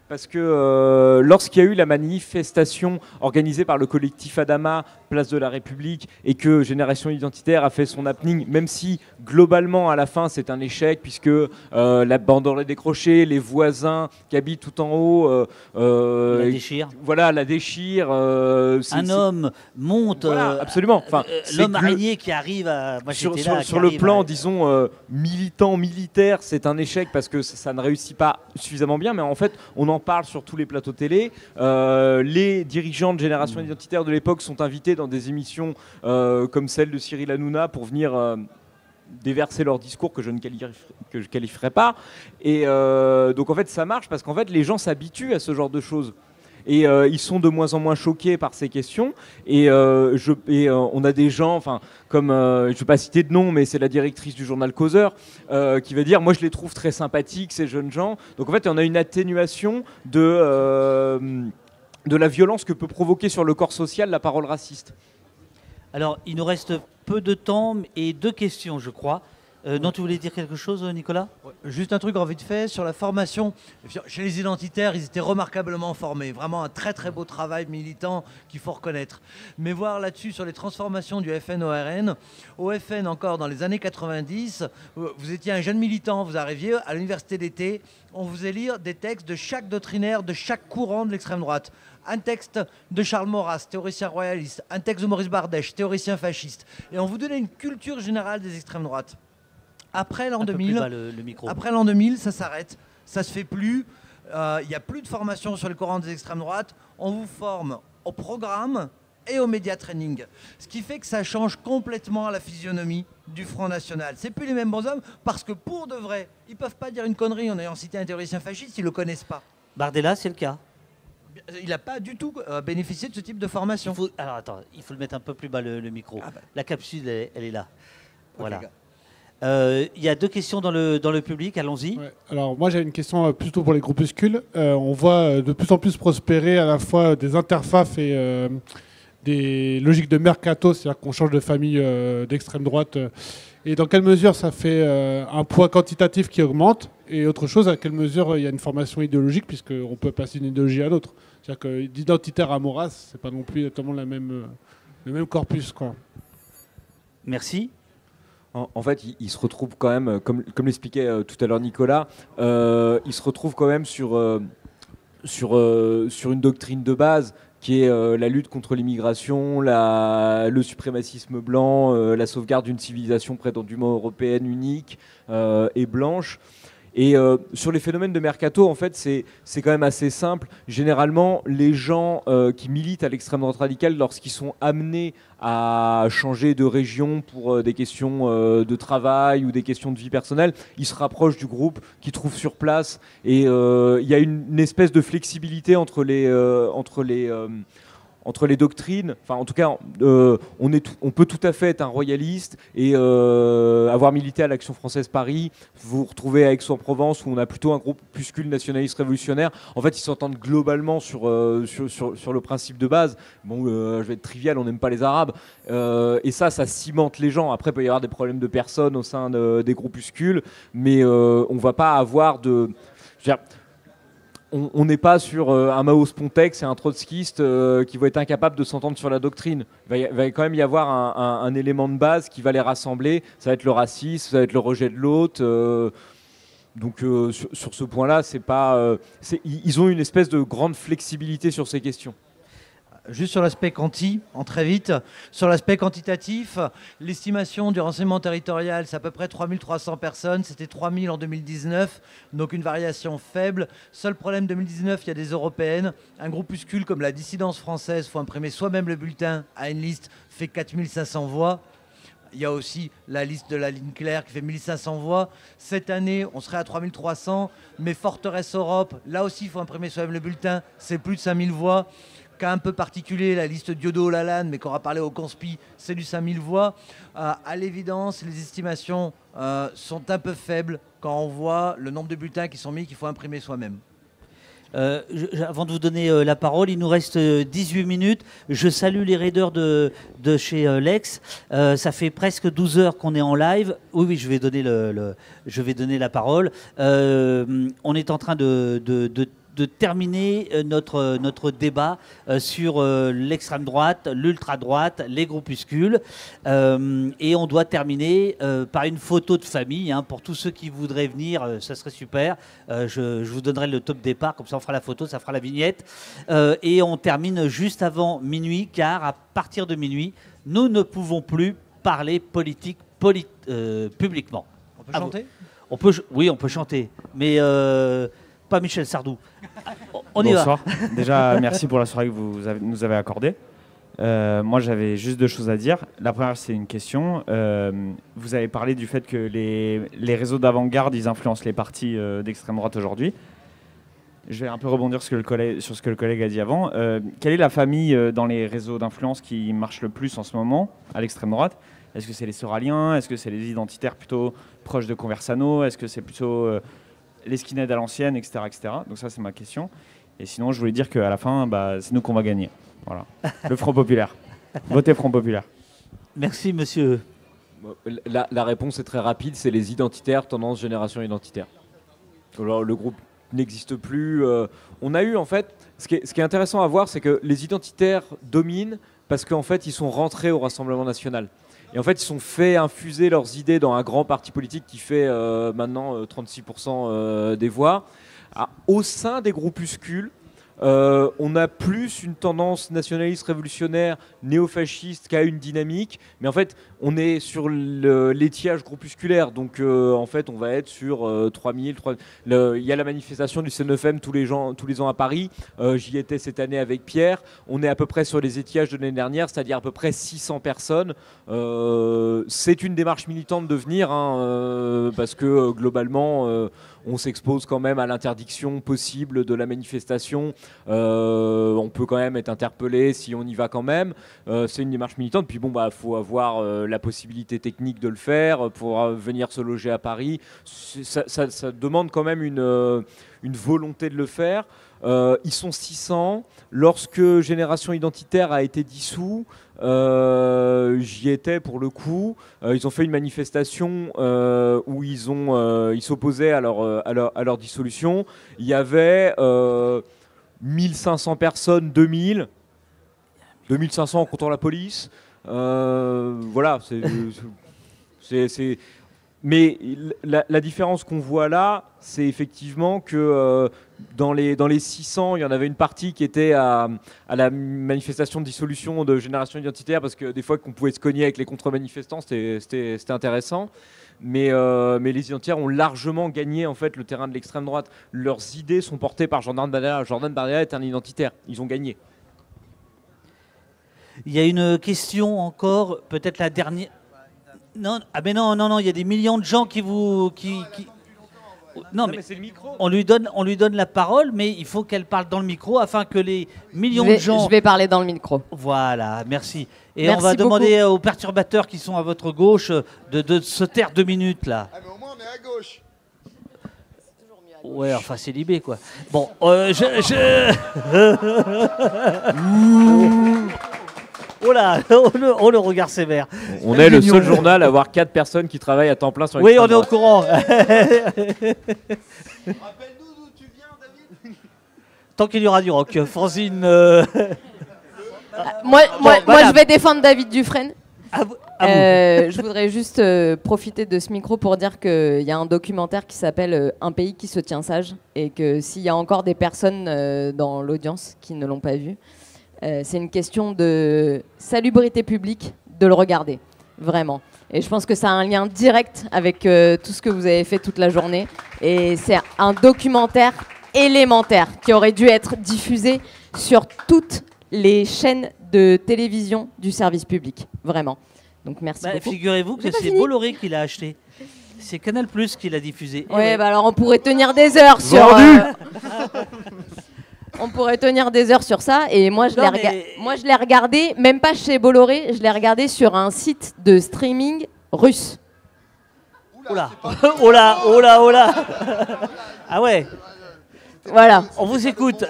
Parce que lorsqu'il y a eu la manifestation organisée par le collectif Adama, place de la République, et que Génération Identitaire a fait son happening, même si globalement à la fin c'est un échec, puisque la banderole est décrochée, les voisins qui habitent tout en haut la déchire. Voilà, la déchire. Un homme monte. Voilà, absolument. Enfin, l'homme araignée qui arrive à. Moi, sur le plan, disons, militant, militaire, c'est un échec parce que ça ne réussit pas suffisamment bien, mais en fait, on en parle sur tous les plateaux télé. Les dirigeants de Génération Identitaire de l'époque sont invités dans des émissions comme celle de Cyril Hanouna pour venir déverser leur discours que je ne qualifierais pas. Et donc en fait ça marche parce qu'en fait les gens s'habituent à ce genre de choses. Et ils sont de moins en moins choqués par ces questions. Et on a des gens, enfin, comme je ne vais pas citer de nom, mais c'est la directrice du journal Causeur qui va dire, moi je les trouve très sympathiques ces jeunes gens. Donc en fait on a une atténuation de la violence que peut provoquer sur le corps social la parole raciste. Alors il nous reste peu de temps et 2 questions, je crois. Non, tu voulais dire quelque chose, Nicolas? Juste un truc en vite fait sur la formation. Chez les identitaires, ils étaient remarquablement formés. Vraiment un très très beau travail militant qu'il faut reconnaître. Mais voir là-dessus sur les transformations du FN-ORN, au FN encore dans les années 90, vous étiez un jeune militant, vous arriviez à l'université d'été, on vous faisait lire des textes de chaque doctrinaire, de chaque courant de l'extrême droite. Un texte de Charles Maurras, théoricien royaliste, un texte de Maurice Bardèche, théoricien fasciste. Et on vous donnait une culture générale des extrêmes droites. Après l'an 2000, après l'an 2000, ça s'arrête, ça se fait plus. Il n'y a plus de formation sur les courants des extrêmes droites. On vous forme au programme et au média training, ce qui fait que ça change complètement la physionomie du Front National. C'est plus les mêmes bonshommes parce que pour de vrai, ils peuvent pas dire une connerie en ayant cité un théoricien fasciste, ils le connaissent pas. Bardella, c'est le cas. Il n'a pas du tout bénéficié de ce type de formation. Alors attends, il faut le mettre un peu plus bas le micro. Ah bah. La capsule, elle est là. Voilà. Okay, il y a 2 questions dans le public, allons-y. Ouais. Alors moi j'ai une question plutôt pour les groupuscules. On voit de plus en plus prospérer à la fois des interfafs et des logiques de mercato, c'est-à-dire qu'on change de famille d'extrême droite. Et dans quelle mesure ça fait un poids quantitatif qui augmente? Et autre chose, à quelle mesure il y a une formation idéologique, puisqu'on peut passer d'une idéologie à l'autre. C'est-à-dire que d'identitaire à Maurras, c'est pas non plus exactement le même corpus, quoi. Merci. En fait, il se retrouve quand même, comme l'expliquait tout à l'heure Nicolas, il se retrouve quand même sur une doctrine de base qui est la lutte contre l'immigration, le suprémacisme blanc, la sauvegarde d'une civilisation prétendument européenne unique et blanche. Et sur les phénomènes de mercato, en fait, c'est quand même assez simple. Généralement, les gens qui militent à l'extrême droite radicale, lorsqu'ils sont amenés à changer de région pour des questions de travail ou des questions de vie personnelle, ils se rapprochent du groupe qu'ils trouvent sur place. Et il y a une espèce de flexibilité entre les doctrines. Enfin, en tout cas, on peut tout à fait être un royaliste et avoir milité à l'Action française Paris, vous retrouvez à Aix-en-Provence où on a plutôt un groupuscule nationaliste révolutionnaire. En fait, ils s'entendent globalement sur le principe de base. Bon, je vais être trivial, on n'aime pas les Arabes. Et ça cimente les gens. Après, il peut y avoir des problèmes de personnes au sein des groupuscules, mais on ne va pas avoir de... Je veux dire, on n'est pas sur un Mao Spontex et un trotskiste qui vont être incapables de s'entendre sur la doctrine. Il va quand même y avoir un élément de base qui va les rassembler. Ça va être le racisme, ça va être le rejet de l'autre. Donc sur ce point-là, ils ont une espèce de grande flexibilité sur ces questions. Juste sur l'aspect quanti, en très vite, sur l'aspect quantitatif, l'estimation du renseignement territorial, c'est à peu près 3300 personnes, c'était 3000 en 2019, donc une variation faible. Seul problème 2019, il y a des européennes. Un groupuscule comme la dissidence française, il faut imprimer soi-même le bulletin à une liste, fait 4500 voix. Il y a aussi la liste de la ligne claire qui fait 1500 voix. Cette année, on serait à 3300, mais Forteresse Europe, là aussi, il faut imprimer soi-même le bulletin, c'est plus de 5000 voix. Cas un peu particulier, la liste Diodo-Lalanne, mais qu'on va parler au conspi, c'est du 5000 voix. À l'évidence, les estimations sont un peu faibles quand on voit le nombre de bulletins qui sont mis qu'il faut imprimer soi-même. Avant de vous donner la parole, il nous reste 18 minutes. Je salue les raiders de chez Lex. Ça fait presque 12 heures qu'on est en live. Oui, je vais donner, je vais donner la parole. On est en train de terminer notre débat sur l'extrême droite, l'ultra droite, les groupuscules. Et on doit terminer par une photo de famille. Hein, pour tous ceux qui voudraient venir, ça serait super. Je vous donnerai le top départ, comme ça on fera la photo, ça fera la vignette. Et on termine juste avant minuit, car à partir de minuit, nous ne pouvons plus parler politique publiquement. On peut chanter ? Oui, on peut chanter. Mais... pas Michel Sardou. On y va. Bonsoir. Déjà, merci pour la soirée que vous nous avez accordée. Moi, j'avais juste deux choses à dire. La première, c'est une question. Vous avez parlé du fait que les réseaux d'avant-garde, ils influencent les partis d'extrême droite aujourd'hui. Je vais un peu rebondir sur ce que le collègue a dit avant. Quelle est la famille dans les réseaux d'influence qui marche le plus en ce moment à l'extrême droite ? Est-ce que c'est les Soraliens ? Est-ce que c'est les identitaires plutôt proches de Conversano ? Est-ce que c'est plutôt... les skinheads à l'ancienne, etc., etc. Donc ça, c'est ma question. Et sinon, je voulais dire qu'à la fin, c'est nous qu'on va gagner. Voilà. Le Front Populaire. Votez Front Populaire. Merci, monsieur. La réponse est très rapide, c'est les identitaires, tendance génération identitaire. Alors, le groupe n'existe plus. On a eu, en fait, ce qui est intéressant à voir, c'est que les identitaires dominent parce qu'en fait, ils sont rentrés au Rassemblement national. Et en fait, ils sont fait infuser leurs idées dans un grand parti politique qui fait maintenant 36% des voix. Au sein des groupuscules, on a plus une tendance nationaliste révolutionnaire, néofasciste qu'à une dynamique. Mais en fait, on est sur l'étiage groupusculaire. Donc, en fait, on va être sur 3000. Il y a la manifestation du C9M tous les ans à Paris. J'y étais cette année avec Pierre. On est à peu près sur les étiages de l'année dernière, c'est-à-dire à peu près 600 personnes. C'est une démarche militante de venir, parce que globalement... on s'expose quand même à l'interdiction possible de la manifestation. On peut quand même être interpellé si on y va quand même. C'est une démarche militante. Puis bon, faut avoir la possibilité technique de le faire pour venir se loger à Paris. Ça demande quand même une volonté de le faire. Ils sont 600. Lorsque Génération Identitaire a été dissous, j'y étais pour le coup. Ils ont fait une manifestation où ils s'opposaient à leur dissolution. Il y avait 1500 personnes, 2500 en comptant la police. Voilà. Mais la différence qu'on voit là, c'est effectivement que dans les 600, il y en avait une partie qui était à la manifestation de dissolution de Génération Identitaire, parce que des fois qu'on pouvait se cogner avec les contre-manifestants, c'était intéressant. Mais les identitaires ont largement gagné en fait le terrain de l'extrême droite. Leurs idées sont portées par Jordan Bardella. Jordan Bardella est un identitaire. Ils ont gagné. Il y a une question encore, peut-être la dernière. Non, ah mais non, il y a des millions de gens qui vous... Non, mais c'est le micro. on lui donne la parole, mais il faut qu'elle parle dans le micro afin que les millions de gens... Je vais parler dans le micro. Voilà, merci. Et Merci on va beaucoup. demander aux perturbateurs qui sont à votre gauche de se taire 2 minutes, là. Ah, mais au moins, on est à gauche. Ouais, enfin, c'est libé, quoi. Bon, Oh là, oh le regard sévère. On est le seul journal à avoir 4 personnes qui travaillent à temps plein sur Oui, on l'extrême est au courant. Rappelle-nous d'où tu viens, David. Tant qu'il y aura du rock. Francine... Moi, madame. je vais défendre David Dufresne. à vous. Je voudrais juste profiter de ce micro pour dire qu'il y a un documentaire qui s'appelle Un pays qui se tient sage et que s'il y a encore des personnes dans l'audience qui ne l'ont pas vu, c'est une question de salubrité publique de le regarder, vraiment. Et je pense que ça a un lien direct avec tout ce que vous avez fait toute la journée. Et c'est un documentaire élémentaire qui aurait dû être diffusé sur toutes les chaînes de télévision du service public, vraiment. Donc merci beaucoup. Figurez-vous que J'ai pas c'est fini. Bolloré qui l'a acheté. C'est Canal Plus qui l'a diffusé. Ouais, bah alors on pourrait tenir des heures sur... on pourrait tenir des heures sur ça. Et moi, je l'ai regardé, même pas chez Bolloré, je l'ai regardé sur un site de streaming russe. Oh là, oh là, oh là, oh là. Ah ouais, Voilà. on vous écoute.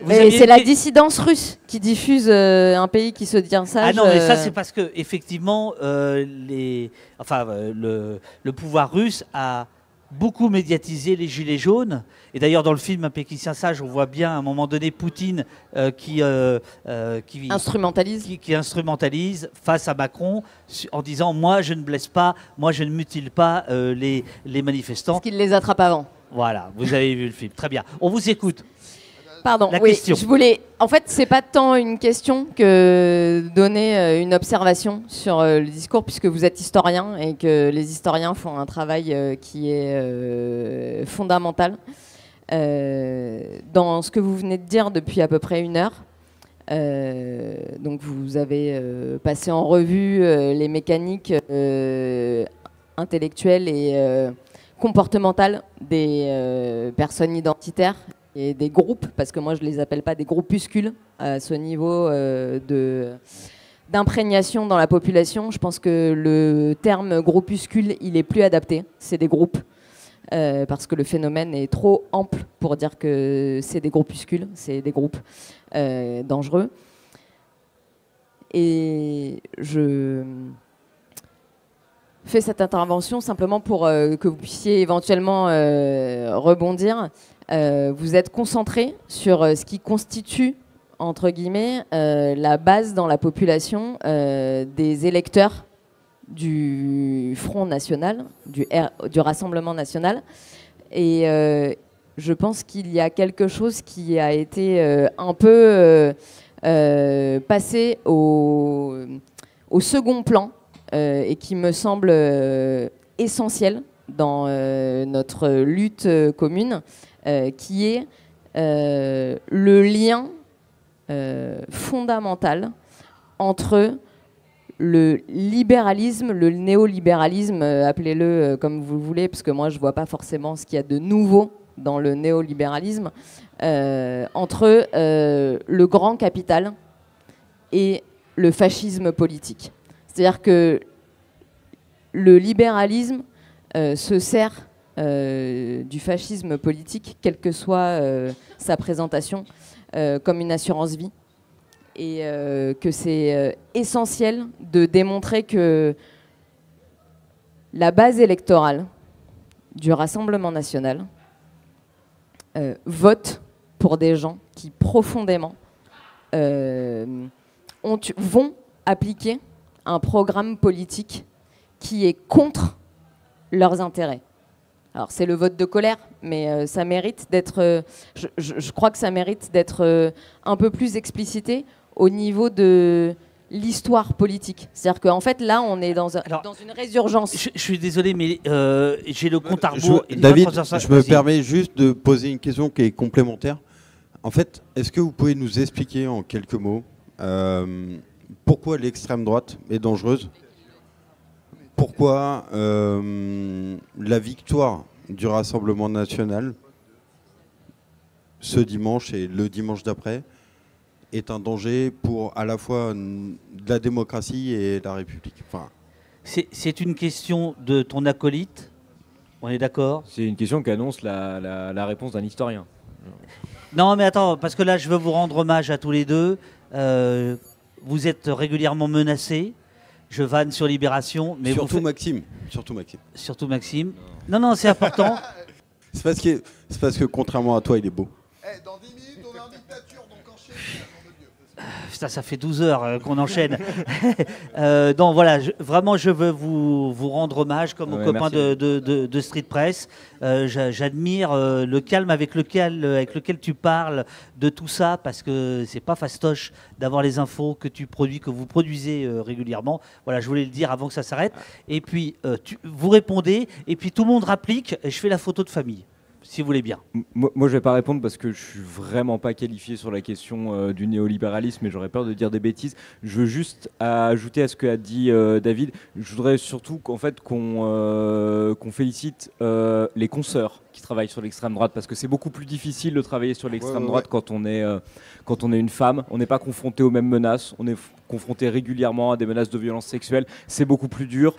Vous Et aviez c'est une la que- dissidence russe qui diffuse Un pays qui se tient sage. Ah non, mais ça c'est parce que effectivement le pouvoir russe a beaucoup médiatisé les gilets jaunes. Et d'ailleurs dans le film Un pays qui se tient sage, on voit bien à un moment donné Poutine qui instrumentalise. qui instrumentalise face à Macron en disant moi je ne blesse pas, moi je ne mutile pas les manifestants. Parce qu'il les attrape avant. Voilà, vous avez vu le film, très bien. On vous écoute. Pardon, La oui, question. je voulais... En fait, c'est pas tant une question que donner une observation sur le discours, puisque vous êtes historien et que les historiens font un travail qui est fondamental. Dans ce que vous venez de dire depuis à peu près 1 heure, donc vous avez passé en revue les mécaniques intellectuelles et comportementales des personnes identitaires et des groupes, parce que moi je les appelle pas des groupuscules à ce niveau d'imprégnation dans la population. Je pense que le terme groupuscule, il est plus adapté. C'est des groupes, parce que le phénomène est trop ample pour dire que c'est des groupuscules, c'est des groupes dangereux. Et je fais cette intervention simplement pour que vous puissiez éventuellement rebondir. Vous êtes concentré sur ce qui constitue, entre guillemets, la base dans la population des électeurs du Front National, du Rassemblement National. Et je pense qu'il y a quelque chose qui a été un peu passé au second plan et qui me semble essentiel dans notre lutte commune, qui est le lien fondamental entre le libéralisme, le néolibéralisme, appelez-le comme vous voulez, parce que moi je ne vois pas forcément ce qu'il y a de nouveau dans le néolibéralisme, entre le grand capital et le fascisme politique. C'est-à-dire que le libéralisme se sert du fascisme politique, quelle que soit sa présentation, comme une assurance vie. Et que c'est essentiel de démontrer que la base électorale du Rassemblement national vote pour des gens qui profondément vont appliquer un programme politique qui est contre leurs intérêts. Alors c'est le vote de colère, mais ça mérite d'être, je crois que ça mérite d'être un peu plus explicité au niveau de l'histoire politique. C'est-à-dire qu'en fait, là, on est dans une résurgence. Je suis désolé, mais j'ai le compte à Je- rebours. David, je me Vas-y. permets juste de poser une question qui est complémentaire. En fait, est-ce que vous pouvez nous expliquer en quelques mots pourquoi l'extrême droite est dangereuse? Pourquoi la victoire du Rassemblement national ce dimanche et le dimanche d'après est un danger pour à la fois la démocratie et la République. Enfin, C'est une question de ton acolyte. On est d'accord? C'est une question qu'annonce la réponse d'un historien. Non, mais attends, parce que là, je veux vous rendre hommage à tous les deux. Vous êtes régulièrement menacés. Je vanne sur Libération. Mais surtout vous Maxime. Surtout Maxime. Surtout Maxime. Non, c'est important. C'est parce que contrairement à toi, il est beau. Dans 10 minutes, on est en dictature, donc enchaîne. Putain, ça fait 12 heures qu'on enchaîne. Donc voilà, vraiment, je veux vous rendre hommage comme aux copains de Street Press. J'admire le calme avec lequel tu parles de tout ça, parce que c'est pas fastoche d'avoir les infos que vous produisez régulièrement. Voilà, je voulais le dire avant que ça s'arrête. Et puis, vous répondez, et puis tout le monde rapplique, et je fais la photo de famille. Si vous voulez bien. Moi, je vais pas répondre parce que je suis vraiment pas qualifié sur la question du néolibéralisme et j'aurais peur de dire des bêtises. Je veux juste ajouter à ce qu'a dit David. Je voudrais surtout qu'on félicite les consoeurs qui travaillent sur l'extrême droite, parce que c'est beaucoup plus difficile de travailler sur l'extrême droite quand on est une femme. On n'est pas confronté aux mêmes menaces. On est confronté régulièrement à des menaces de violence sexuelle. C'est beaucoup plus dur.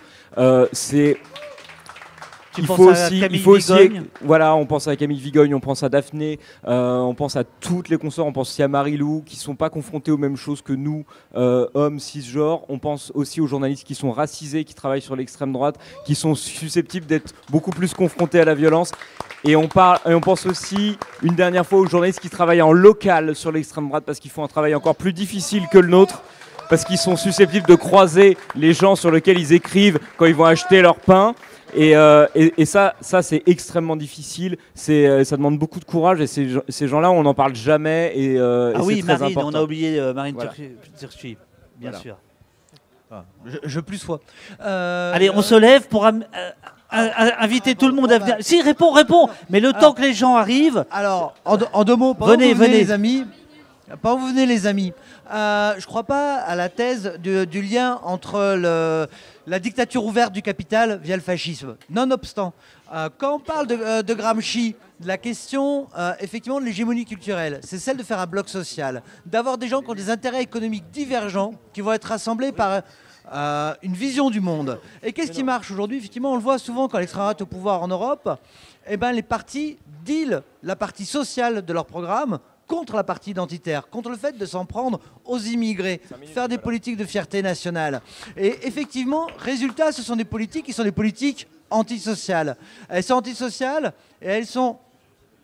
Il faut aussi, voilà, on pense à Camille Vigogne, on pense à Daphné, on pense à toutes les consorts, on pense aussi à Marie-Lou, qui ne sont pas confrontés aux mêmes choses que nous, hommes cisgenres. On pense aussi aux journalistes qui sont racisés, qui travaillent sur l'extrême droite, qui sont susceptibles d'être beaucoup plus confrontés à la violence. Et on pense aussi, une dernière fois, aux journalistes qui travaillent en local sur l'extrême droite, parce qu'ils font un travail encore plus difficile que le nôtre, parce qu'ils sont susceptibles de croiser les gens sur lesquels ils écrivent quand ils vont acheter leur pain. Et ça c'est extrêmement difficile. Ça demande beaucoup de courage, et ces gens-là, on n'en parle jamais. Ah oui, c'est très Marine, important. on a oublié Marine Voilà. Turchi, bien sûr. Je plus sois. Allez, on se lève pour inviter tout le monde à venir. Si, réponds. Mais le temps que les gens arrivent. Alors, en deux mots, pendant que vous venez, venez. les amis. Pendant que vous venez, les amis, je ne crois pas à la thèse du lien entre la dictature ouverte du capital via le fascisme. Nonobstant, quand on parle de Gramsci, de la question effectivement de l'hégémonie culturelle, c'est celle de faire un bloc social, d'avoir des gens qui ont des intérêts économiques divergents, qui vont être rassemblés par une vision du monde. Et qu'est-ce qui marche aujourd'hui? Effectivement, on le voit souvent quand l'extrême droite est au pouvoir en Europe, eh ben, les partis dealent la partie sociale de leur programme contre la partie identitaire, contre le fait de s'en prendre aux immigrés, faire des politiques de fierté nationale. Et effectivement, résultat, ce sont des politiques qui sont des politiques antisociales. Elles sont antisociales et elles sont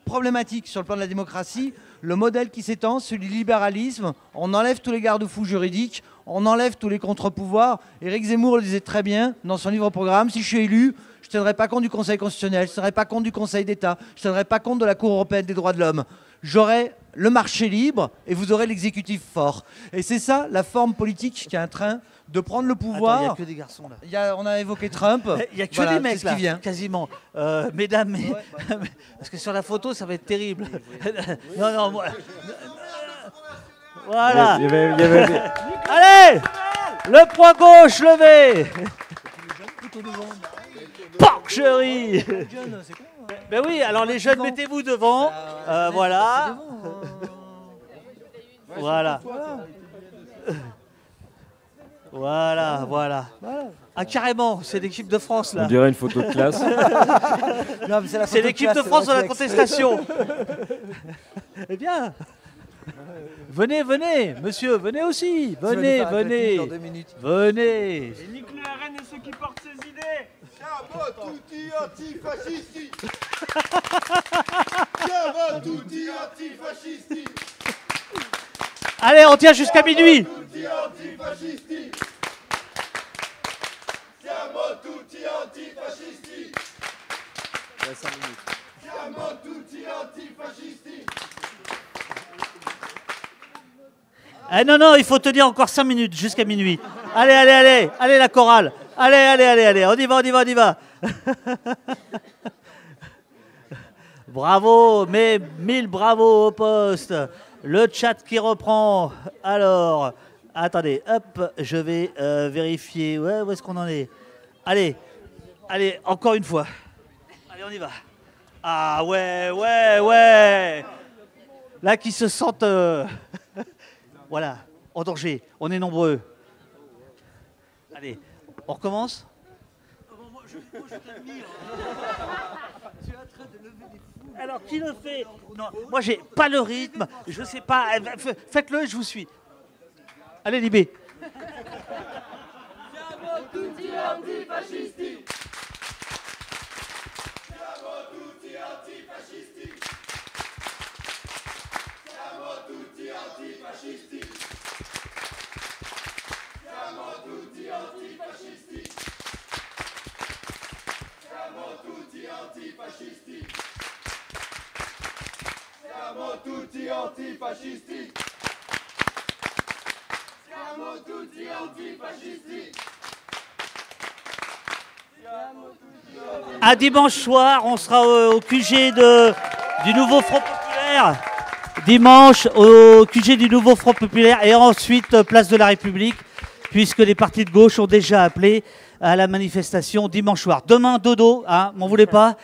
problématiques sur le plan de la démocratie. Le modèle qui s'étend, celui du libéralisme, on enlève tous les garde-fous juridiques, on enlève tous les contre-pouvoirs. Éric Zemmour le disait très bien dans son livre-programme, si je suis élu, je ne tiendrai pas compte du Conseil constitutionnel, je ne tiendrai pas compte du Conseil d'État, je ne tiendrai pas compte de la Cour européenne des droits de l'homme. J'aurai le marché libre et vous aurez l'exécutif fort. Et c'est ça la forme politique qui est en train de prendre le pouvoir. Il n'y a que des garçons là. On a évoqué Trump. Il n'y a que Voilà, des mecs c'est ce là, qui vient. quasiment. Mesdames, parce que sur la photo, ça va être terrible. Non, moi. Voilà. Il y avait- Allez, le poing gauche levé. Porcherie. Ben oui, alors les jeunes, mettez-vous devant. Voilà. Voilà. Voilà. Ah, carrément, c'est l'équipe de France là. On dirait une photo de classe. Non, mais c'est la C'est photo l'équipe classe, de France de la réflexe. contestation. Eh bien, venez, monsieur, venez aussi. Tu vas nous faire un Venez. claquis dans 2 minutes. Venez. Nique le RN et ceux qui portent ses idées. Siamo tutti antifascisti. Siamo tutti antifascisti. Allez, on tient jusqu'à minuit. Tutti antifascisti. Siamo tutti antifascisti. Siamo tutti antifascisti. Eh non, il faut tenir encore 5 minutes jusqu'à minuit. Allez, la chorale. Allez, on y va. Bravo, mais 1000 bravos au poste. Le chat qui reprend. Alors, attendez, hop, je vais vérifier. Ouais, où est-ce qu'on en est? Allez, encore une fois. Allez, on y va. Ah ouais. Là, qui se sentent, voilà, en danger. On est nombreux. Allez, on recommence. Alors, qui le fait? Non, moi, j'ai pas le rythme. Je sais pas. Faites-le, je vous suis. Allez, Libé. Siamo tutti antifascisti. Siamo tutti antifascisti. Siamo tutti antifascisti. Siamo tutti antifascisti. Siamo tutti antifascisti. Siamo tutti antifascisti. Siamo tutti antifascisti. À dimanche soir, on sera au QG du nouveau Front Populaire. Dimanche, au QG du nouveau Front Populaire. Et ensuite, place de la République, puisque les partis de gauche ont déjà appelé à la manifestation dimanche soir. Demain, dodo, hein, m'en voulez pas.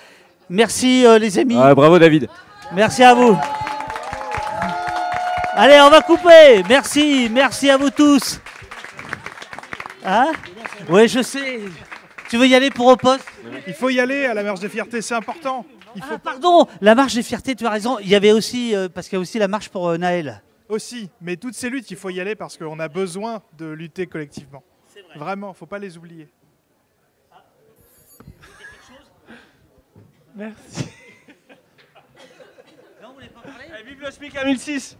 Merci les amis. Bravo David. Merci à vous. Allez, on va couper. Merci à vous tous. Hein? Oui, je sais. Tu veux y aller pour au poste? Il faut y aller à la marche des fiertés, c'est important. Pardon, la marche des fiertés, tu as raison. Il y avait aussi, parce qu'il y a aussi la marche pour Naël. Aussi, mais toutes ces luttes, il faut y aller parce qu'on a besoin de lutter collectivement. Vraiment, il ne faut pas les oublier. Merci. Vive le SMIC à 1006.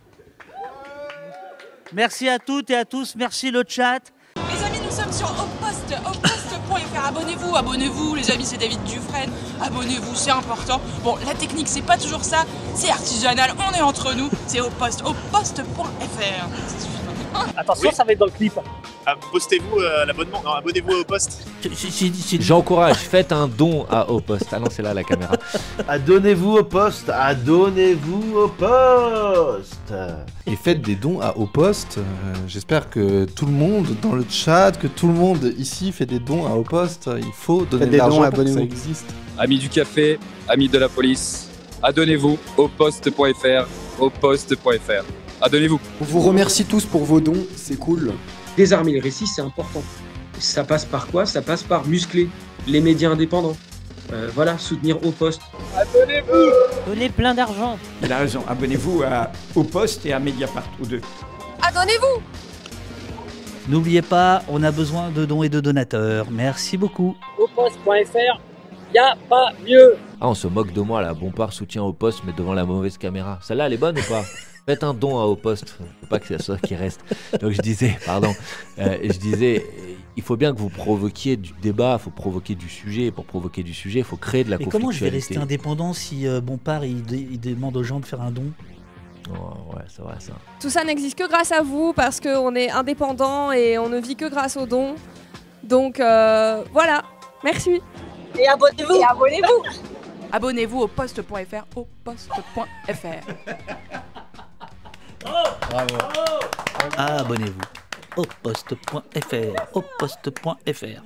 Merci à toutes et à tous. Merci le chat. Les amis, nous sommes sur opost.fr. Abonnez-vous, les amis, c'est David Dufresne. Abonnez-vous, c'est important. Bon, la technique, c'est pas toujours ça, c'est artisanal, on est entre nous, c'est opost.fr. Attention, ça va être dans le clip. Postez-vous l'abonnement, non, abonnez-vous au poste. J'encourage, faites un don à Au Poste. Ah non, c'est là la caméra. Adonnez-vous au poste, adonnez-vous au poste. Et faites des dons à Au Poste. J'espère que tout le monde dans le chat, que tout le monde ici fait des dons à Au Poste. Il faut donner de l'argent pour que ça existe. Amis du café, amis de la police, adonnez-vous au poste.fr, au poste.fr. Adonnez-vous. On vous remercie tous pour vos dons, c'est cool. Désarmer les récits, c'est important. Ça passe par quoi? Ça passe par muscler les médias indépendants. Voilà, soutenir Au Poste. Abonnez-vous. Donnez plein d'argent. Il a raison, abonnez-vous Au Poste et à Mediapart, aux deux. Abonnez-vous. N'oubliez pas, on a besoin de dons et de donateurs. Merci beaucoup. Opost.fr, y a pas mieux. Ah, on se moque de moi là. Bompard soutient Au Poste, mais devant la mauvaise caméra. Celle-là, elle est bonne ou pas? Faites un don à Au Poste. Faut pas que c'est ça qui reste. Donc je disais, il faut bien que vous provoquiez du débat, il faut provoquer du sujet. Pour provoquer du sujet, il faut créer de la conflictualité. Mais comment je vais rester indépendant si Bompard il demande aux gens de faire un don? Oh, ouais, c'est vrai ça. Tout ça n'existe que grâce à vous parce qu'on est indépendant et on ne vit que grâce aux dons. Donc voilà, merci. Et abonnez-vous. Abonnez-vous au poste.fr, au poste.fr. Bravo. Abonnez-vous au poste.fr, au poste.fr.